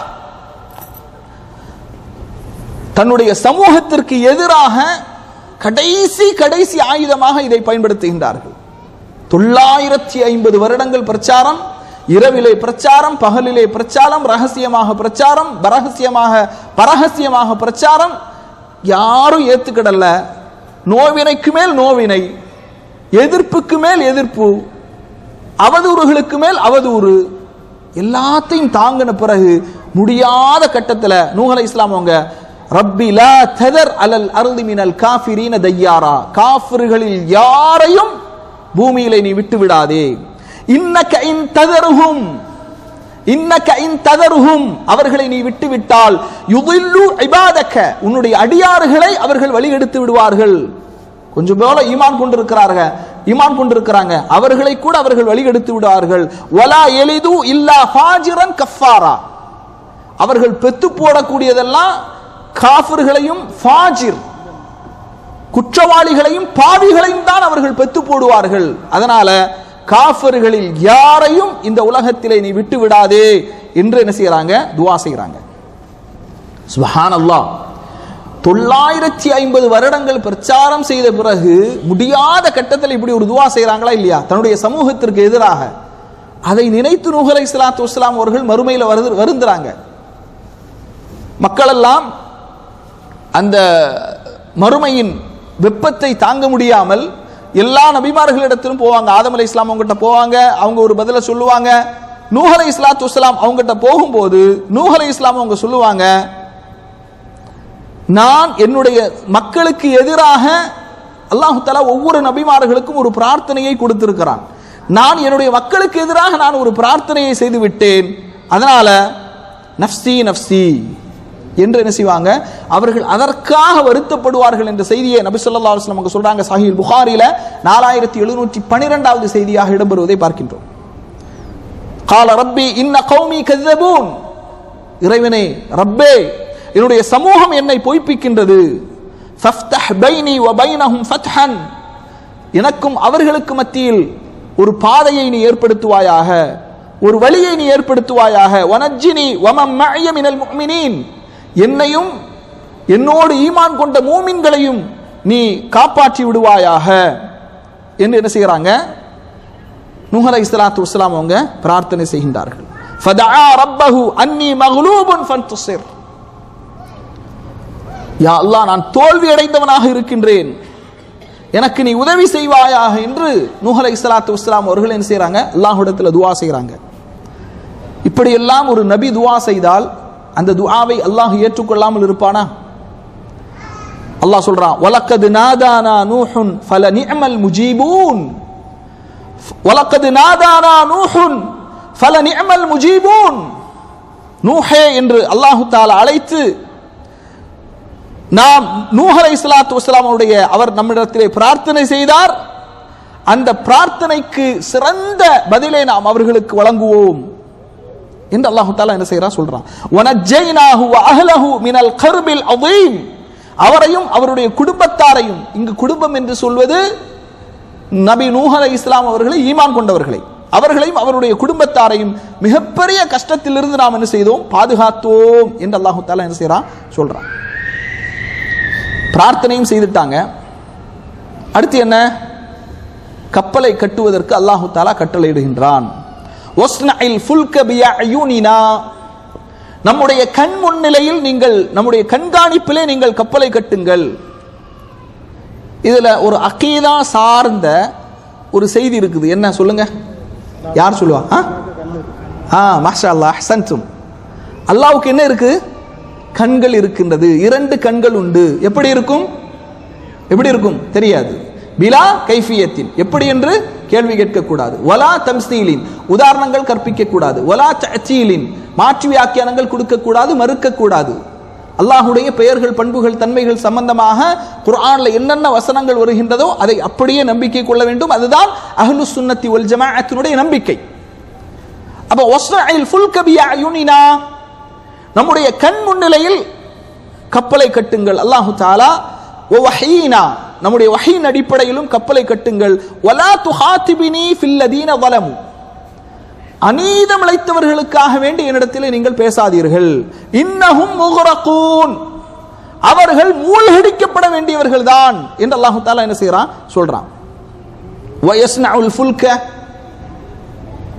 தன்னுடைய சமூகத்திற்கு எதிராக கடைசி ஆயுதமாக இதை பயன்படுத்துகின்றார்கள். 950 வருடங்கள் பிரச்சாரம், இரவிலே பிரச்சாரம், பகலிலே பிரச்சாரம், ரகசியமாக பிரச்சாரம், பரகசியமாக பிரச்சாரம். யாரும் ஏத்துக்கிடல. நோவினைக்கு மேல் நோவினை, எதிர்ப்புக்கு மேல் எதிர்ப்பு, அவதூறுகளுக்கு மேல் அவதூறு, எல்லாத்தையும் தாங்கின பிறகு முடியாத கட்டத்தில் நூஹ் அலைஹிஸ்ஸலாம் அவங்க ரப்பி லா ததர் அலல் அர்தி மினல் காஃபிரீன தய்யாரா, காஃபிர்களில் யாரையும் பூமியிலே நீ விட்டு விடாதே. இன்னக இன் ததருஹும் அவர்களை நீ விட்டு விட்டால் யுதில்லு இபாதக உன்னுடைய அடியார்களை அவர்கள் வழிகெடுத்து விடுவார்கள். கொஞ்சம் போல ஈமான் கொண்டிருக்கிறாங்க, அவர்களை கூட அவர்கள் வழிகெடுத்து விடுவார்கள். வலா எலிது இல்லா ஃபாஜிரன் கஃபாரா, அவர்கள் பெத்து போடக்கூடியதெல்லாம் காஃபிர்களையும் ஃபாஜிர் குற்றவாளிகளையும் பாவிகளையும் தான் அவர்கள் பெத்து போடுவார்கள். அதனால காஃபிர்களில் யாரையும் இந்த உலகத்திலே நீ விட்டு விடாதே என்று என்ன செய்யறாங்க? துஆ செய்யறாங்க. சுப்ஹானல்லாஹ். 950 வருடங்கள் பிரச்சாரம் செய்த பிறகு முடியாத கட்டத்தில் இப்படி ஒரு துஆ செய்யறாங்களா இல்லையா? தன்னுடைய சமூகத்திற்கு எதிராக. அதை நினைத்து நூஹ் அலைஹிஸ்ஸலாத்து வஸ்ஸலாம் அவர்கள் மறுமையில் வருந்துறாங்க. மக்கள் எல்லாம் அந்த மறுமையின் வெப்பத்தை தாங்க முடியாமல் எல்லா நபிமார்களிடத்திலும் போவாங்க. ஆதம் அலைஹிஸ்ஸலாம் அவங்ககிட்ட போவாங்க, அவங்க ஒரு பதில சொல்லுவாங்க. நூஹ் அலைஹிஸ்ஸலாத்து வஸ்ஸலாம் அவங்ககிட்ட போகும்போது நூஹ் அலைஹிஸ்ஸலாம் அவங்க சொல்லுவாங்க, நான் என்னுடைய மக்களுக்கு எதிராக அல்லாஹ் தஆலா ஒவ்வொரு நபிமார்களுக்கும் ஒரு பிரார்த்தனையை கொடுத்திருக்கிறான். நான் என்னுடைய மக்களுக்கு எதிராக நான் ஒரு பிரார்த்தனையை செய்து விட்டேன். அதனால நஃப்ஸி நஃப்ஸி என்று என்ன செய்வாங்க? அவர்கள் அதற்காக வருத்தப்படுவார்கள் என்ற செய்தியை நபி ஸல்லல்லாஹு அலைஹி வஸல்லம் அவங்க சொல்றாங்க. சஹீஹ் புகாரில 4712வது செய்தியாக இடம்பெறுவதை பார்க்கின்றோம். قال ربي ان قومي كذبون. இறைவனே, ரப்பே, என்னுடைய சமூகம் என்னை பொய்ப்பிக்கின்றது. ஃபஃப்தஹ் பைனி வ பைனஹும் ஃபத்ஹன். எனக்கும் அவர்களுக்கு மத்தியில் ஒரு பாதையை நீ ஏற்படுத்துவாயாக, ஒரு வழியை நீ ஏற்படுத்துவாயாக. வனஜ்ஜினி வமன் மஅய மினல் முஃமினீன். என்னையும் என்னோடு ஈமான் கொண்ட மூமின்களையும் நீ காப்பாற்றி விடுவாயாக என்று என்ன செய்யறாங்க? நூஹ் அலைஹிஸ்ஸலாத்து வஸ்ஸலாம் அவங்க பிரார்த்தனை செய்கின்றார்கள். ஃபதஆ ரப்பஹு அன்னி மக்லூபுன் ஃபன்துஸிர். யா அல்லாஹ், நான் தோல்வி அடைந்தவனாக இருக்கின்றேன், எனக்கு நீ உதவி செய்வாயாக என்று நூஹ் அலைஹிஸ்ஸலாத்து வஸ்ஸலாம் அவர்கள் என்ன செய்யறாங்க? அல்லாஹ்விடத்தில் துஆ செய்யறாங்க. இப்படி எல்லாம் ஒரு நபி துஆ செய்தால் அந்த துஆவை அல்லாஹ் ஏற்றுக்கொள்ளாமல் இருப்பானா? அல்லாஹ் சொல்றான், வலக்கத் நாதானா நூஹுன் ஃபலநிஅமல் முஜீபூன். வலக்கத் நாதானா நூஹுன் ஃபலநிஅமல் முஜீபூன். நூஹே என்று அல்லாஹ் தஆலா அழைத்து நாம் நூஹ் அலைஹிஸ்ஸலாத்து வஸ்ஸலாம் அவருடைய அவர் நம்மிடத்திலே பிரார்த்தனை செய்தார், அந்த பிரார்த்தனைக்கு சிறந்த பதிலை நாம் அவர்களுக்கு வழங்குவோம் என்று அல்லாஹ் தஆலா என்ன செய்யறான்? சொல்றான். வனஜ்ஜைனாஹு வ அஹ்லஹு மினல் கர்பில் அதீம். அவரையும் அவருடைய குடும்பத்தாரையும், இங்கு குடும்பம் என்று சொல்வது நபி நூஹ் அலைஹிஸ்ஸலாம் அவர்களை ஈமான் கொண்டவர்களை, அவர்களையும் அவருடைய குடும்பத்தாரையும் மிகப்பெரிய கஷ்டத்திலிருந்து நாம் என்ன செய்தோம்? பாதுகாத்தோம் என்று அல்லாஹ் தஆலா என்ன செய்யறான்? சொல்றான். பிரார்த்தனையும் செய்துட்டாங்க. அடுத்து என்ன? கப்பலை கட்டுவதற்கு அல்லாஹ் தஆலா கட்டளையிடுகின்றான். வஸ்னஇல் ஃபுல்க பியஅயுனினா. நம்முடைய கண் முன்னிலையில் நீங்கள், நம்முடைய கண்காணிப்பிலே நீங்கள் கப்பலை கட்டுங்கள். இதுல ஒரு அகீதா சார்ந்த ஒரு செய்தி இருக்குது. என்ன சொல்லுங்க? யார் சொல்லுவா? மாஷா அல்லாஹ், அஹ்சன்தும். அல்லாஹ்வுக்கு என்ன இருக்கு? கண்கள் இருக்கின்றது. 2 கண்கள் உண்டு. எப்படி இருக்கும்? எப்படி இருக்கும் தெரியாது. பிலா கைஃபியத்தின், எப்படி என்று கேள்வி கேட்கக்கூடாது. வலா தம்சீலின், உதாரணங்கள் கற்பிக்க கூடாது. வலா தஅதீலின், மாற்று வியாக்கியானங்கள் கொடுக்கக்கூடாது, மறுக்கக்கூடாது. அல்லாஹ்வுடைய பெயர்கள், பண்புகள், தன்மைகள் சம்பந்தமாக குர்ஆன்ல என்னென்ன வசனங்கள் வருகின்றதோ அதை அப்படியே நம்பிக்கை கொள்ள வேண்டும். அதுதான் அஹ்லுஸ் சுன்னத்தி வல் ஜமாஅத்தினுடைய நம்பிக்கை. அப்ப வஸ்னஇல் ஃபுல்க பியஅயுனினா, நம்முடைய கண் முன்னிலையில் கப்பலை கட்டுங்கள். அல்லாஹ் தஆலா வஹீனா, நம்முடைய வஹீன் அடிப்படையிலும் கப்பலை கட்டுங்கள். வலா துஹாதிபினி ஃபில் லதீன ஸலமு, அநீதம் இழைத்தவர்களுக்காக வேண்டி என்னிடத்தில் நீங்கள் பேசாதீர்கள். இன்னஹும் முக்ரகூன், அவர்கள் மூழ்கடிக்கப்பட வேண்டியவர்கள் தான் என்று அல்லாஹ் தஆலா என்ன செய்றான்? சொல்றான். வயஸ்னஉல் ஃபுல்க,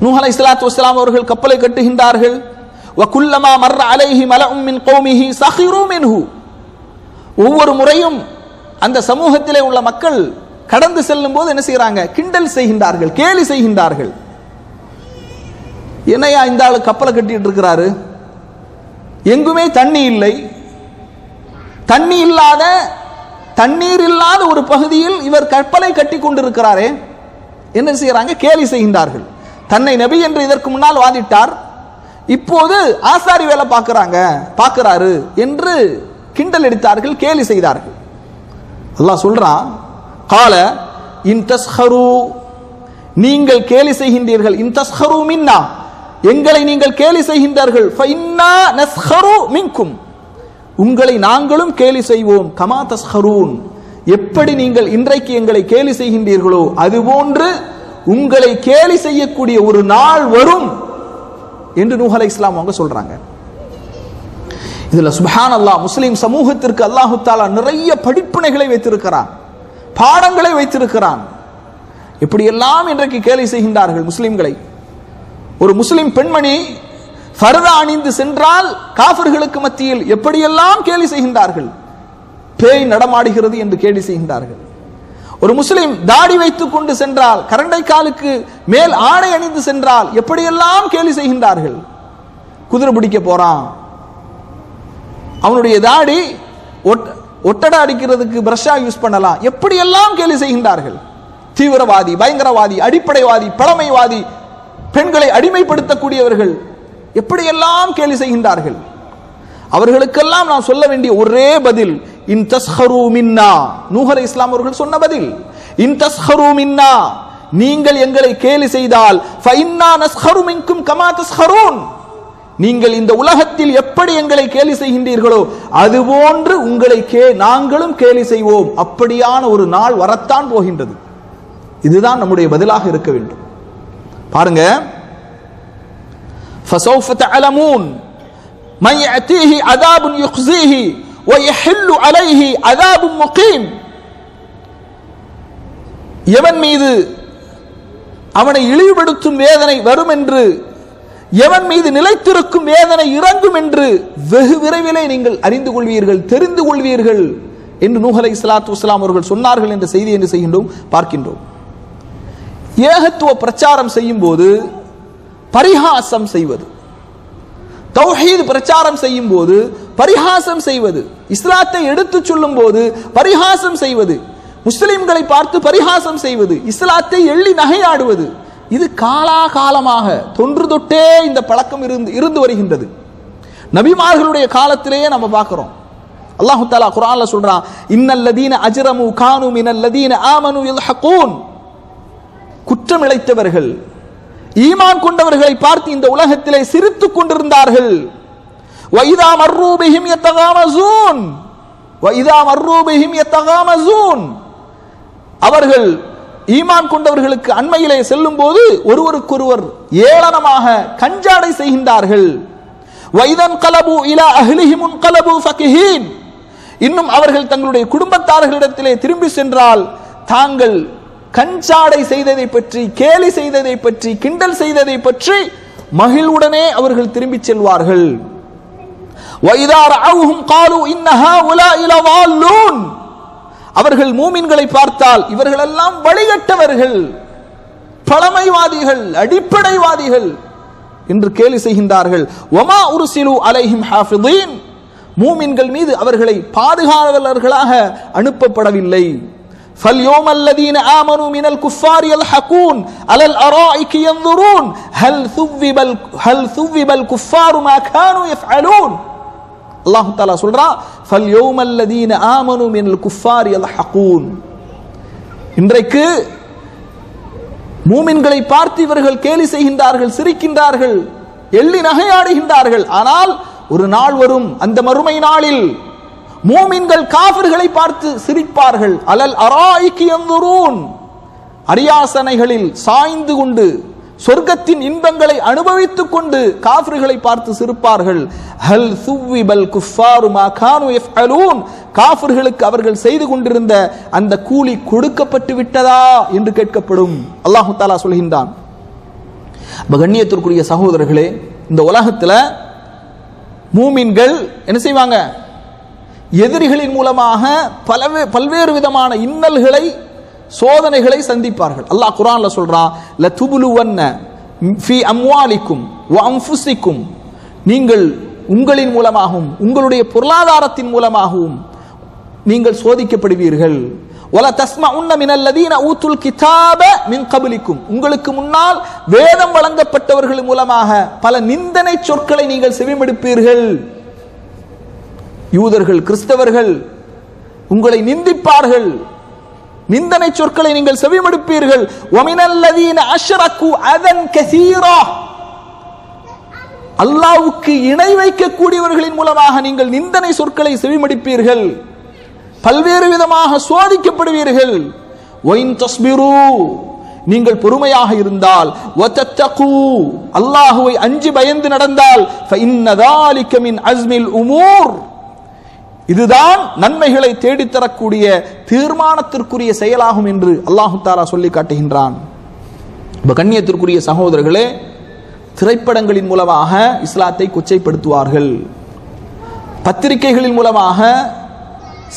நூஹ் அலைஹிஸ்ஸலாத்து வஸ்ஸலாம் அவர்கள் கப்பலை கட்டுகின்றார்கள். வகுல்லமா மர்ர அலைஹி மலஉம் மின் கௌமிஹி சகிரு மின்ஹு, ஒவ்வொரு முறையும் அந்த சமூகத்திலே உள்ள மக்கள் கடந்து செல்லும் போது என்ன செய்யறாங்க? கிண்டல் செய்கின்றார்கள், கேலி செய்கின்றார்கள். என்னையா இந்த ஆளு கப்பலை கட்டிட்டு இருக்கிறாரு, எங்குமே தண்ணி இல்லை, தண்ணி இல்லாத, தண்ணீர் இல்லாத ஒரு பகுதியில் இவர் கப்பலை கட்டி கொண்டிருக்கிறாரே, என்ன செய்யறாங்க? கேலி செய்கின்றார்கள். தன்னை நபி என்று இதற்கு முன்னால் வாதிட்டார், இப்போது ஆசாரி வேலை பார்க்கிறாரு என்று கிண்டல் அடித்தார்கள், கேலி செய்தார்கள். அல்லாஹ் சொல்றான், கால இன் தஸ்ஹரு, நீங்கள் கேலி செய்கின்றீர்கள், இன் தஸ்ஹரு மின்னா, எங்களை நீங்கள் கேலி செய்கின்றார்கள், ஃபஇன்னா நஸ்ஹரு மின்கும், உங்களை நாங்களும் கேலி செய்வோம், கமா தஸ்ஹரூன், எப்படி நீங்கள் இன்றைக்கு எங்களை கேலி செய்கின்றீர்களோ அதுபோன்று உங்களை கேலி செய்யக்கூடிய ஒரு நாள் வரும் என்று நூஹ் அலைஹிஸ்ஸலாம் அவங்க சொல்றாங்க. இதுல சுப்ஹானல்லாஹ், முஸ்லிம் சமூகத்திற்கு அல்லாஹு தஆலா நிறைய படிப்பினைகளை வைத்திருக்கிறான், பாடங்களை வைத்திருக்கிறான். எப்படியெல்லாம் இன்றைக்கு கேலி செய்கின்றார்கள் முஸ்லிம்களை. ஒரு முஸ்லிம் பெண்மணி ஃபர்தா அணிந்து சென்றால் காஃபிர்களுக்கு மத்தியில் எப்படியெல்லாம் கேலி செய்கின்றார்கள், பேய் நடமாடுகிறது என்று கேலி செய்கின்றார்கள். ஒரு முஸ்லிம் தாடி வைத்துக் கொண்டு சென்றால், கரண்டை காலுக்கு மேல் ஆடை அணிந்து சென்றால் எப்படியெல்லாம் கேலி செய்கின்றார்கள். குதிரை பிடிக்க போறான், அவனுடைய தாடி ஒட்டடை அடிக்கிறதுக்கு பிரஷா யூஸ் பண்ணலாம், எப்படியெல்லாம் கேலி செய்கின்றார்கள். தீவிரவாதி, பயங்கரவாதி, அடிப்படைவாதி, பழமைவாதி, பெண்களை அடிமைப்படுத்தக்கூடியவர்கள் எப்படியெல்லாம் கேலி செய்கின்றார்கள். அவர்களுக்கெல்லாம் நான் சொல்ல வேண்டிய ஒரே பதில், இன் தஸ்ஹரு மின்னா, நூஹ் அலைஹிஸ்ஸலாம் அவர்கள் சொன்ன பதில், இன் தஸ்ஹரு மின்னா, நீங்கள் எங்களை கேலி செய்தால், ஃபஇன்னா நஸ்ஹரு மின்கும் கமா தஸ்ஹரூன், நீங்கள் இந்த உலகத்தில் எப்படி எங்களை கேலி செய்கின்றீர்களோ அதுபோன்று உங்களை நாங்களும் கேலி செய்வோம். அப்படியான ஒரு நாள் வரத்தான் போகின்றது. இதுதான் நம்முடைய பதிலாக இருக்க வேண்டும். பாருங்க, فسوف تعلمون من يأتيه عذاب يخزيه ويحل عليه عذاب مقيم, எவன் மீது அவனை இழிவுபடுத்தும் வேதனை வரும் என்று, எவன் மீது நிலைத்திருக்கும் வேதனை இறங்கும் என்று வெகு விரைவிலே நீங்கள் அறிந்து கொள்வீர்கள், தெரிந்து கொள்வீர்கள் என்று நூஹ் அலைஹிஸ்ஸலாத்து வஸ்ஸலாம் அவர்கள் சொன்னார்கள் என்ற செய்தி என்று செய்கின்றோம், பார்க்கின்றோம். ஏகத்துவ பிரச்சாரம் செய்யும் போது பரிகாசம் செய்வது, தௌஹீத் பிரச்சாரம் செய்யும் போது பரிகாசம் செய்வது, இஸ்லாத்தை எடுத்து சொல்லும் போது பரிகாசம் செய்வது, முஸ்லிம்களை பார்த்து பரிகாசம் செய்வது, இஸ்லாத்தை எள்ளி நகையாடுவது, இது காலாகாலமாக தொன்று தொட்டே இந்த பழக்கம் இருந்து வருகின்றது. நபிமார்களுடைய காலத்திலேயே நம்ம பார்க்கிறோம். அல்லாஹ் தஆலா குர்ஆன்ல சொல்றான், இன்னல்லதீன அஜ்ரமு கானு மினல்லதீன ஆமனு யல்ஹகூன், குற்றம் இழைத்தவர்கள், ஈமான் கொண்டவர்களை பார்த்து இந்த உலகத்திலே சிரித்துக் கொண்டிருந்தார்கள். வைதா மர்ரூ பிஹிம் யத்தகாமஸூன், வைதா மர்ரூ பிஹிம் யத்தகாமஸூன், அவர்கள் ஈமான் கொண்டவர்களுக்கு அண்மையிலே செல்லும் போது ஒருவருக்கொருவர் ஏளனமாக கஞ்சாடை செய்கின்றார்கள். வைதன் கலபு இலா அஹ்லிஹிம் கலபு ஃபகிஹீன், இன்னும் அவர்கள் தங்களுடைய குடும்பத்தார்களிடத்திலே திரும்பி சென்றால் தாங்கள் கஞ்சாடை செய்ததை பற்றி, கேலி செய்ததை பற்றி, கிண்டல் செய்ததை பற்றி மகிழ்வுடனே அவர்கள் திரும்பி செல்வார்கள். வைதா ரஅவுஹும் காலு இன்ன ஹாஉலாஇ லவால்லூன், அவர்கள் மூமின்களை பார்த்தால் இவர்கள் எல்லாம் வழிகட்டவர்கள், பழமைவாதிகள், அடிப்படைவாதிகள் என்று கேலி செய்கின்றார்கள். வமா உர்சிலு அலைஹிம் ஹாஃபிதீன், மூமின்கள் மீது அவர்களை பாதுகாவலர்களாக அனுப்பப்படவில்லை. فَالْيَوْمَ الَّذِينَ آمَنُوا مِنَ الْكُفَّارِ يَضْحَكُونَ عَلَى الْأَرَائِكِ يَنظُرُونَ هَلْ ثُوِّبَ الْكُفَّارُ مَا كَانُوا يَفْعَلُونَ. அல்லாஹ் தஆலா சொல்றா, فَالْيَوْمَ الَّذِينَ آمَنُوا مِنَ الْكُفَّارِ يَضْحَكُونَ, இன்றைக்கு மூமின்களை பார்த்து இவர்கள் கேலி செய்கின்றார்கள், சிரிக்கின்றார்கள், எள்ளி நகையாடுகின்றார்கள். ஆனால் ஒரு நாள் வரும், அந்த மறுமை நாளில் மூமின்கள் காஃபிர்களை பார்த்து சிரிப்பார்கள். அலல் அராயிகி யன்துரூன், அரியாசனைகளில் சாய்ந்து கொண்டு சொர்க்கத்தின் இன்பங்களை அனுபவித்துக் கொண்டு காஃபிர்களை பார்த்து சிரிப்பார்கள். ஹல் சுவ்விபல் குஃபாரு மா கானு யஃஅலூன், காஃபிர்களுக்கு அவர்கள் செய்து கொண்டிருந்த அந்த கூலி கொடுக்கப்பட்டு விட்டதா என்று கேட்கப்படும். அல்லாஹ் தஆலா சொல்கின்றான். கண்ணியத்திற்குரிய சகோதரர்களே, இந்த உலகத்துல மூமின்கள் என்ன செய்வாங்க? எதிரிகளின் மூலமாக பல்வேறு விதமான இன்னல்களை, சோதனைகளை சந்திப்பார்கள். அல்லாஹ் குர்ஆன்ல சொல்றான், லதுபுலுவன்ன ஃபீ அம்வாலிக்கும் வ அன்ஃபுஸிக்கும், நீங்கள் உங்களின் மூலமாகவும் உங்களுடைய பொருளாதாரத்தின் மூலமாகவும் நீங்கள் சோதிக்கப்படுவீர்கள். வல தஸ்மஉன்ன மினல்லதீன ஊத்துல் கிதாப மின் கப்லிக்கும், உங்களுக்கு முன்னால் வேதம் வழங்கப்பட்டவர்கள் மூலமாக பல நிந்தனை சொற்களை நீங்கள் செவிமடுப்பீர்கள். யூதர்கள், கிறிஸ்தவர்கள் உங்களை நிந்திப்பார்கள், நிந்தனை சொற்களை நீங்கள் செவிமடுப்பீர்கள். வமினல்லதீன அஷ்ரகு அதன் கஸீரா, அல்லாஹ்வுக்கு இணை வைக்கக்கூடியவர்களின் மூலமாக நீங்கள் நிந்தனை சொற்களை செவிமடிப்பீர்கள், பல்வேறு விதமாக சோதிக்கப்படுவீர்கள். ஒயின் தஸ்பிரு, நீங்கள் பொறுமையாக இருந்தால், வதத்தகு, அல்லாஹ்வை அஞ்சி பயந்து நடந்தால், ஃபஇன்ன ذلك மின் அஸ்மில் உமூர், இதுதான் நன்மைகளை தேடித்தரக்கூடிய தீர்மானத்திற்குரிய செயலாகும் என்று அல்லாஹு தஆலா சொல்லி காட்டுகின்றான். கண்ணியத்திற்குரிய சகோதரர்களே, திரைப்படங்களின் மூலமாக இஸ்லாத்தை கொச்சைப்படுத்துவார்கள், பத்திரிகைகளின் மூலமாக,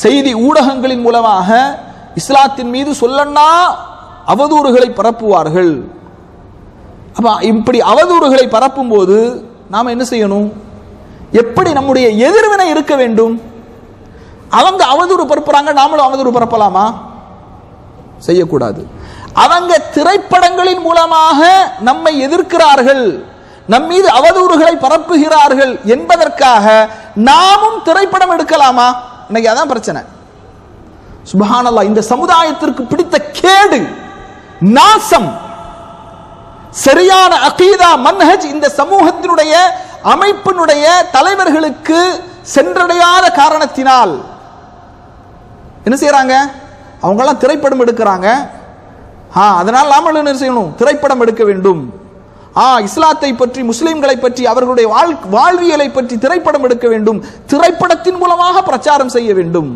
செய்தி ஊடகங்களின் மூலமாக இஸ்லாத்தின் மீது சொல்லன்னா அவதூறுகளை பரப்புவார்கள். அப்ப இப்படி அவதூறுகளை பரப்பும் போது நாம் என்ன செய்யணும்? எப்படி நம்முடைய எதிர்வினை இருக்க வேண்டும்? அவங்க அவதூறு பரப்புறாங்க, நாமளும் அவதூறு பரப்பலாமா? செய்யக்கூடாது. அவங்க திரைப்படங்களின் மூலமாக நம்மை எதிர்க்கிறார்கள், நம் மீது அவதூறுகளை பரப்புகிறார்கள் என்பதற்காக நாமும் திரைப்படம் எடுக்கலாமா? இன்னைக்கு அதான் பிரச்சனை. சுப்ஹானல்லாஹ், இந்த சமுதாயத்திற்கு பிடித்த கேடு, நாசம், சரியான அகீதா மன்ஹஜ் இந்த சமூகத்தினுடைய அமைப்பினுடைய தலைவர்களுக்கு சென்றடையாத காரணத்தினால் என்ன செய்யறாங்க? அவங்க எல்லாம் திரைப்படம் எடுக்கிறாங்க. அதனால் நாம என்ன செய்யணும்? திரைப்படம் எடுக்க வேண்டும். இஸ்லாத்தை பற்றி, முஸ்லிம்களை பற்றி, அவர்களுடைய வாழ்வியலை பற்றி திரைப்படம் எடுக்க வேண்டும், திரைப்படத்தின் மூலமாக பிரச்சாரம் செய்ய வேண்டும்.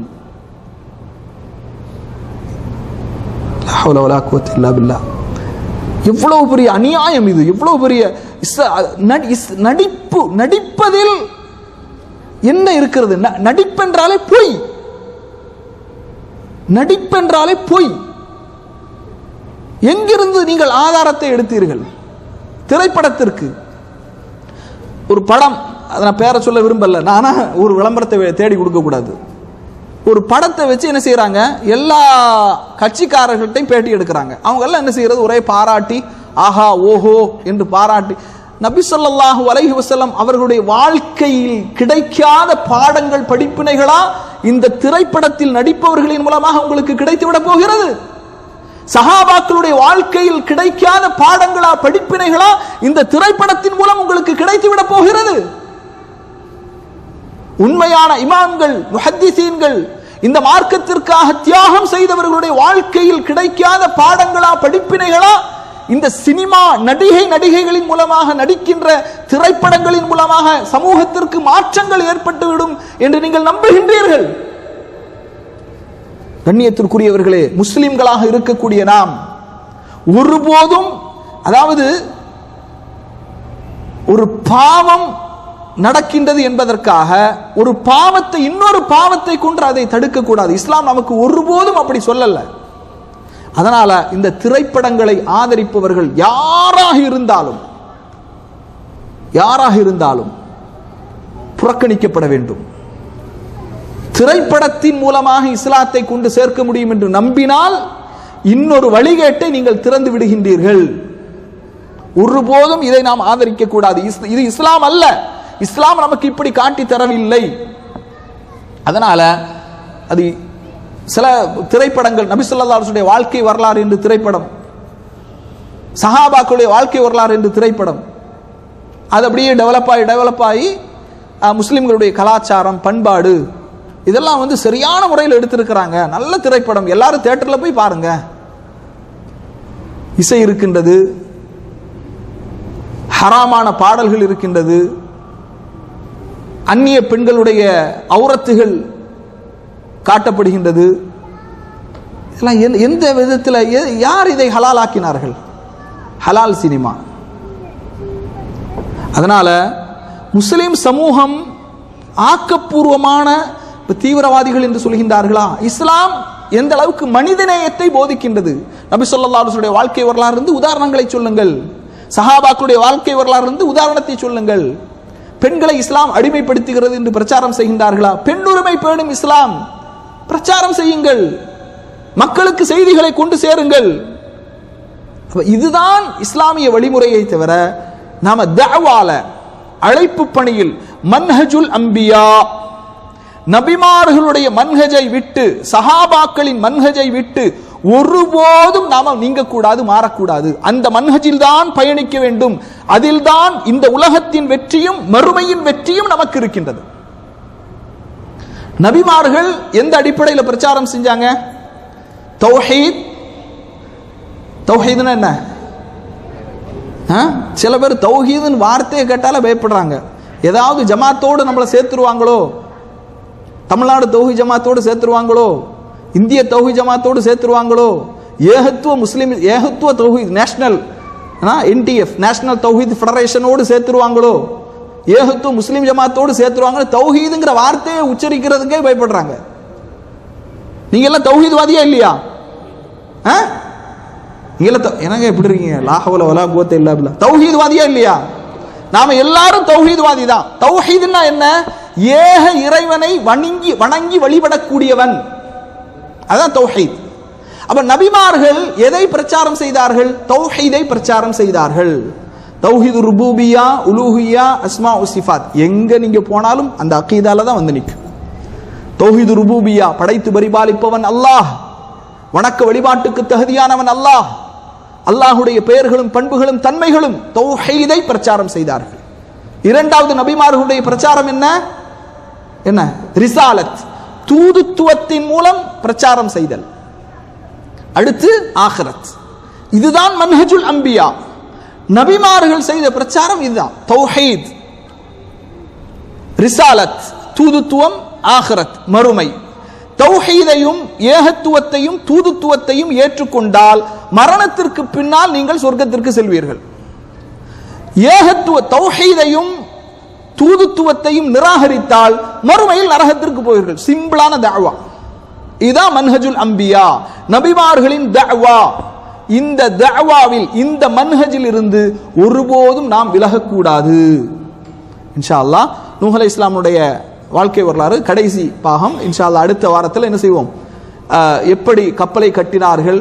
எவ்வளவு பெரிய அநியாயம் இது! எவ்வளவு பெரிய நடிப்பதில் என்ன இருக்கிறது? நடிப்பென்றாலே பொய், நடிப்பென்றாலே பொய். எங்கிருந்து நீங்கள் ஆதாரத்தை எடுத்தீர்கள்? திரைப்படத்திற்கு ஒரு படம், அதை நான் பேரை சொல்ல விரும்பல, நானா ஒரு விளம்பரத்தை தேடி கொடுக்க கூடாது. ஒரு படத்தை வச்சு என்ன செய்யறாங்க? எல்லா கட்சிக்காரர்கள்ட்டையும் பேட்டி எடுக்கிறாங்க. அவங்க எல்லாம் என்ன செய்யறது? ஒரே பாராட்டி, ஆஹா ஓஹோ என்று பாராட்டி. நபி ஸல்லல்லாஹு அலைஹி வஸல்லம் அவர்களுடைய வாழ்க்கையில் கிடைக்காத பாடங்கள், படிப்பினைகளா இந்த திரைப்படத்தில் நடிப்பவர்களின் மூலமாக உங்களுக்கு கிடைத்துவிட போகிறது? சஹாபாக்களுடைய வாழ்க்கையில் கிடைக்காத பாடங்களா, படிப்பினைகளா இந்த திரைப்படத்தின் மூலம் உங்களுக்கு கிடைத்துவிட போகிறது? உண்மையான இமாம்கள், முஹத்திஸீன்கள், இந்த மார்க்கத்திற்காக தியாகம் செய்தவர்களுடைய வாழ்க்கையில் கிடைக்காத பாடங்களா, படிப்பினைகளா இந்த சினிமா நடிகைகளின் மூலமாக, நடிக்கின்ற திரைப்படங்களின் மூலமாக சமூகத்திற்கு மாற்றங்கள் ஏற்பட்டுவிடும் என்று நீங்கள் நம்புகின்றீர்கள்? கண்ணியத்திற்குரியவர்களே, முஸ்லிம்களாக இருக்கக்கூடிய நாம் ஒருபோதும், அதாவது ஒரு பாவம் நடக்கின்றது என்பதற்காக ஒரு பாவத்தை இன்னொரு பாவத்தை கொண்டு அதை தடுக்க கூடாது. இஸ்லாம் நமக்கு ஒருபோதும் அப்படி சொல்லல. அதனால இந்த திரைப்படங்களை ஆதரிப்பவர்கள் யாராக இருந்தாலும் புறக்கணிக்கப்பட வேண்டும். திரைப்படத்தின் மூலமாக இஸ்லாத்தை கொண்டு சேர்க்க முடியும் என்று நம்பினால் இன்னொரு வழிகேட்டை நீங்கள் திறந்து விடுகின்றீர்கள். ஒருபோதும் இதை நாம் ஆதரிக்க கூடாது. இது இஸ்லாம் அல்ல. இஸ்லாம் நமக்கு இப்படி காட்டி தரவில்லை. அதனால அது சில திரைப்படங்கள், நபி ஸல்லல்லாஹு அலைஹி வஸல்லம் வாழ்க்கை வரலாறு என்று திரைப்படம், சஹாபாக்களுடைய வாழ்க்கை வரலாறு என்று திரைப்படம், அது அப்படியே டெவலப் ஆகி முஸ்லிம்களுடைய கலாச்சாரம், பண்பாடு இதெல்லாம் சரியான முறையில் எடுத்திருக்கிறாங்க. நல்ல திரைப்படம், எல்லாரும் தியேட்டர்ல போய் பாருங்க. இசை இருக்கின்றது, ஹராமான பாடல்கள் இருக்கின்றது, அந்நிய பெண்களுடைய ஔரத்துகள் காட்டப்படுகின்றது. இதெல்லாம் எந்த விதத்தில், யார் இதை ஹலால் ஆக்கினார்கள்? ஹலால் சினிமா. அதனால முஸ்லிம் சமூகம் ஆக்கப்பூர்வமான, தீவிரவாதிகள் என்று சொல்கின்றார்களா? இஸ்லாம் எந்த அளவுக்கு மனிதநேயத்தை போதிக்கின்றது? நபி ஸல்லல்லாஹு அலைஹி வஸல்லம் வாழ்க்கை வரலாறு இருந்து உதாரணங்களை சொல்லுங்கள், சஹாபாக்களுடைய வாழ்க்கை வரலாறு இருந்து உதாரணத்தை சொல்லுங்கள். பெண்களை இஸ்லாம் அடிமைப்படுத்துகிறது என்று பிரச்சாரம் செய்கின்றார்களா? பெண்ணுரிமை பேணும் இஸ்லாம், பிரச்சாரம் செய்யுங்கள், மக்களுக்கு செய்திகளை கொண்டு சேருங்கள். இதுதான் இஸ்லாமிய வழிமுறையை தவிர நாம தஅவால, அழைப்பு பணியில் மன்ஹஜுல் அம்பியா, நபிமார்களுடைய மன்ஹஜை விட்டு, சஹாபாக்களின் மன்ஹஜை விட்டு ஒருபோதும் நாம நீங்கக்கூடாது, மாறக்கூடாது. அந்த மன்ஹஜில் தான் பயணிக்க வேண்டும். அதில் தான் இந்த உலகத்தின் வெற்றியும் மறுமையின் வெற்றியும் நமக்கு இருக்கின்றது. நபிமார்கள் எந்த அடிப்படையில் பிரச்சாரம் செஞ்சாங்க? தௌஹீத். தௌஹீத்னா என்ன? சில பேர் தௌஹீத்னு வார்த்தையை கேட்டால பயப்படுறாங்க. ஏதாவது ஜமாத்தோடு நம்மளை சேர்த்துருவாங்களோ, தமிழ்நாடு தௌஹீத் ஜமாத்தோடு சேர்த்துருவாங்களோ, இந்திய தௌஹீத் ஜமாத்தோடு சேர்த்துருவாங்களோ, ஏகத்துவ முஸ்லிம் ஏகத்துவ தௌஹீத் நேஷனல் என்டிஎஃப் நேஷனல் தௌஹீத் ஃபெடரேஷனோடு சேர்த்துருவாங்களோ, ஏகத்துவ முஸ்லிம் ஜமாத்தோடு சேர்த்துருவாங்களோ, தௌஹீதுங்கிற வார்த்தையை உச்சரிக்கிறதுக்கே பயப்படுறாங்க. நீங்க எல்லாம் தௌஹீத்வாதியா இல்லையா? என்னங்க எப்படி இருக்கீங்க? லா ஹவ்ல வலா குவத்த இல்லா பில்லாஹ். தௌஹீத்வாதியா இல்லையா? நாம எல்லாரும் தௌஹீத்வாதி தான். தௌஹீத்னா என்ன? ஏக இறைவனை வணங்கி வழிபடக்கூடியவன், அதான் தௌஹீத். அப்ப நபிமார்கள் எதை பிரச்சாரம் செய்தார்கள்? தௌஹீதை பிரச்சாரம் செய்தார்கள். தௌஹீது ருபூபியா, உலூஹியா, அஸ்மா உ சிஃபாத், எங்க நீங்க போனாலும் அந்த அகீதால தான் வந்து நிற்கும். தௌஹீது ருபூபியா, படைத்து பரிபாலிப்பவன் அல்லாஹ், வணக்க வழிபாட்டுக்கு தகுதியானவன் அல்லாஹ், அல்லாஹுடைய பெயர்களும் பண்புகளும் தன்மைகளும், தௌஹீதை பிரச்சாரம் செய்தார்கள். இரண்டாவது நபிமார்களுடைய பிரச்சாரம் என்ன? என்ன? ரிசாலத், தூதுத்துவத்தின் மூலம் பிரச்சாரம் செய்தல். அடுத்து ஆகிரத். இதுதான் மன்ஹஜுல் அம்பியா. நபிமார்கள் செய்த பிரச்சாரம் இதுதான். தௌஹீத், ரிசாலத், தூதுத்துவம், ஆகிரத், மறுமை. தௌஹீதையும் ஏகத்துவத்தையும் தூதுத்துவத்தையும் ஏற்றுக்கொண்டால் மரணத்திற்கு பின்னால் நீங்கள் சொர்க்கத்திற்கு செல்வீர்கள். ஏகத்துவ தௌஹீதையும் தூதுத்துவத்தையும் நிராகரித்தால் மறுமையில் நரகத்திற்கு போவீர்கள். சிம்பிளான தஅவா. இதுதான் மன்ஹஜுல் அம்பியா, நபிமார்களின் தஅவா. இந்த தஅவாவில், இந்த மன்ஹஜில் இருந்து ஒருபோதும் நாம் விலகக்கூடாது. இன்ஷா அல்லாஹ் நூஹ் அலைஹிஸ்ஸலாமுடைய வாழ்க்கை வரலாறு கடைசி பாகம். இன்ஷா அல்லாஹ் அடுத்த வாரத்தில் என்ன செய்வோம்? எப்படி கப்பலை கட்டினார்கள்,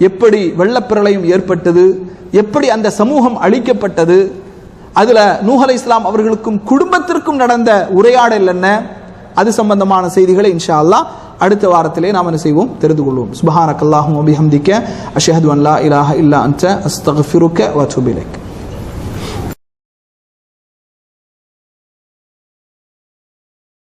எப்படி வெள்ளப்பிரளயம் ஏற்பட்டது, எப்படி அந்த சமூகம் அழிக்கப்பட்டது, அதுல நூஹ் அலைஹிஸ்ஸலாம் அவர்களுக்கும் குடும்பத்திற்கும் நடந்த உரையாடல் என்ன, அது சம்பந்தமான செய்திகளை இன்ஷா அல்லாஹ் அடுத்த வாரத்திலே நாம் என்ன செய்வோம்? தெரிந்து கொள்வோம். சுப்ஹானக்கல்லாஹும்ம வபிஹம்திக அஷ்ஹது அன் லா இலாஹா இல்லா அன்த அஸ்தக்ஃபிருக வ அத்தூபு இலைக்.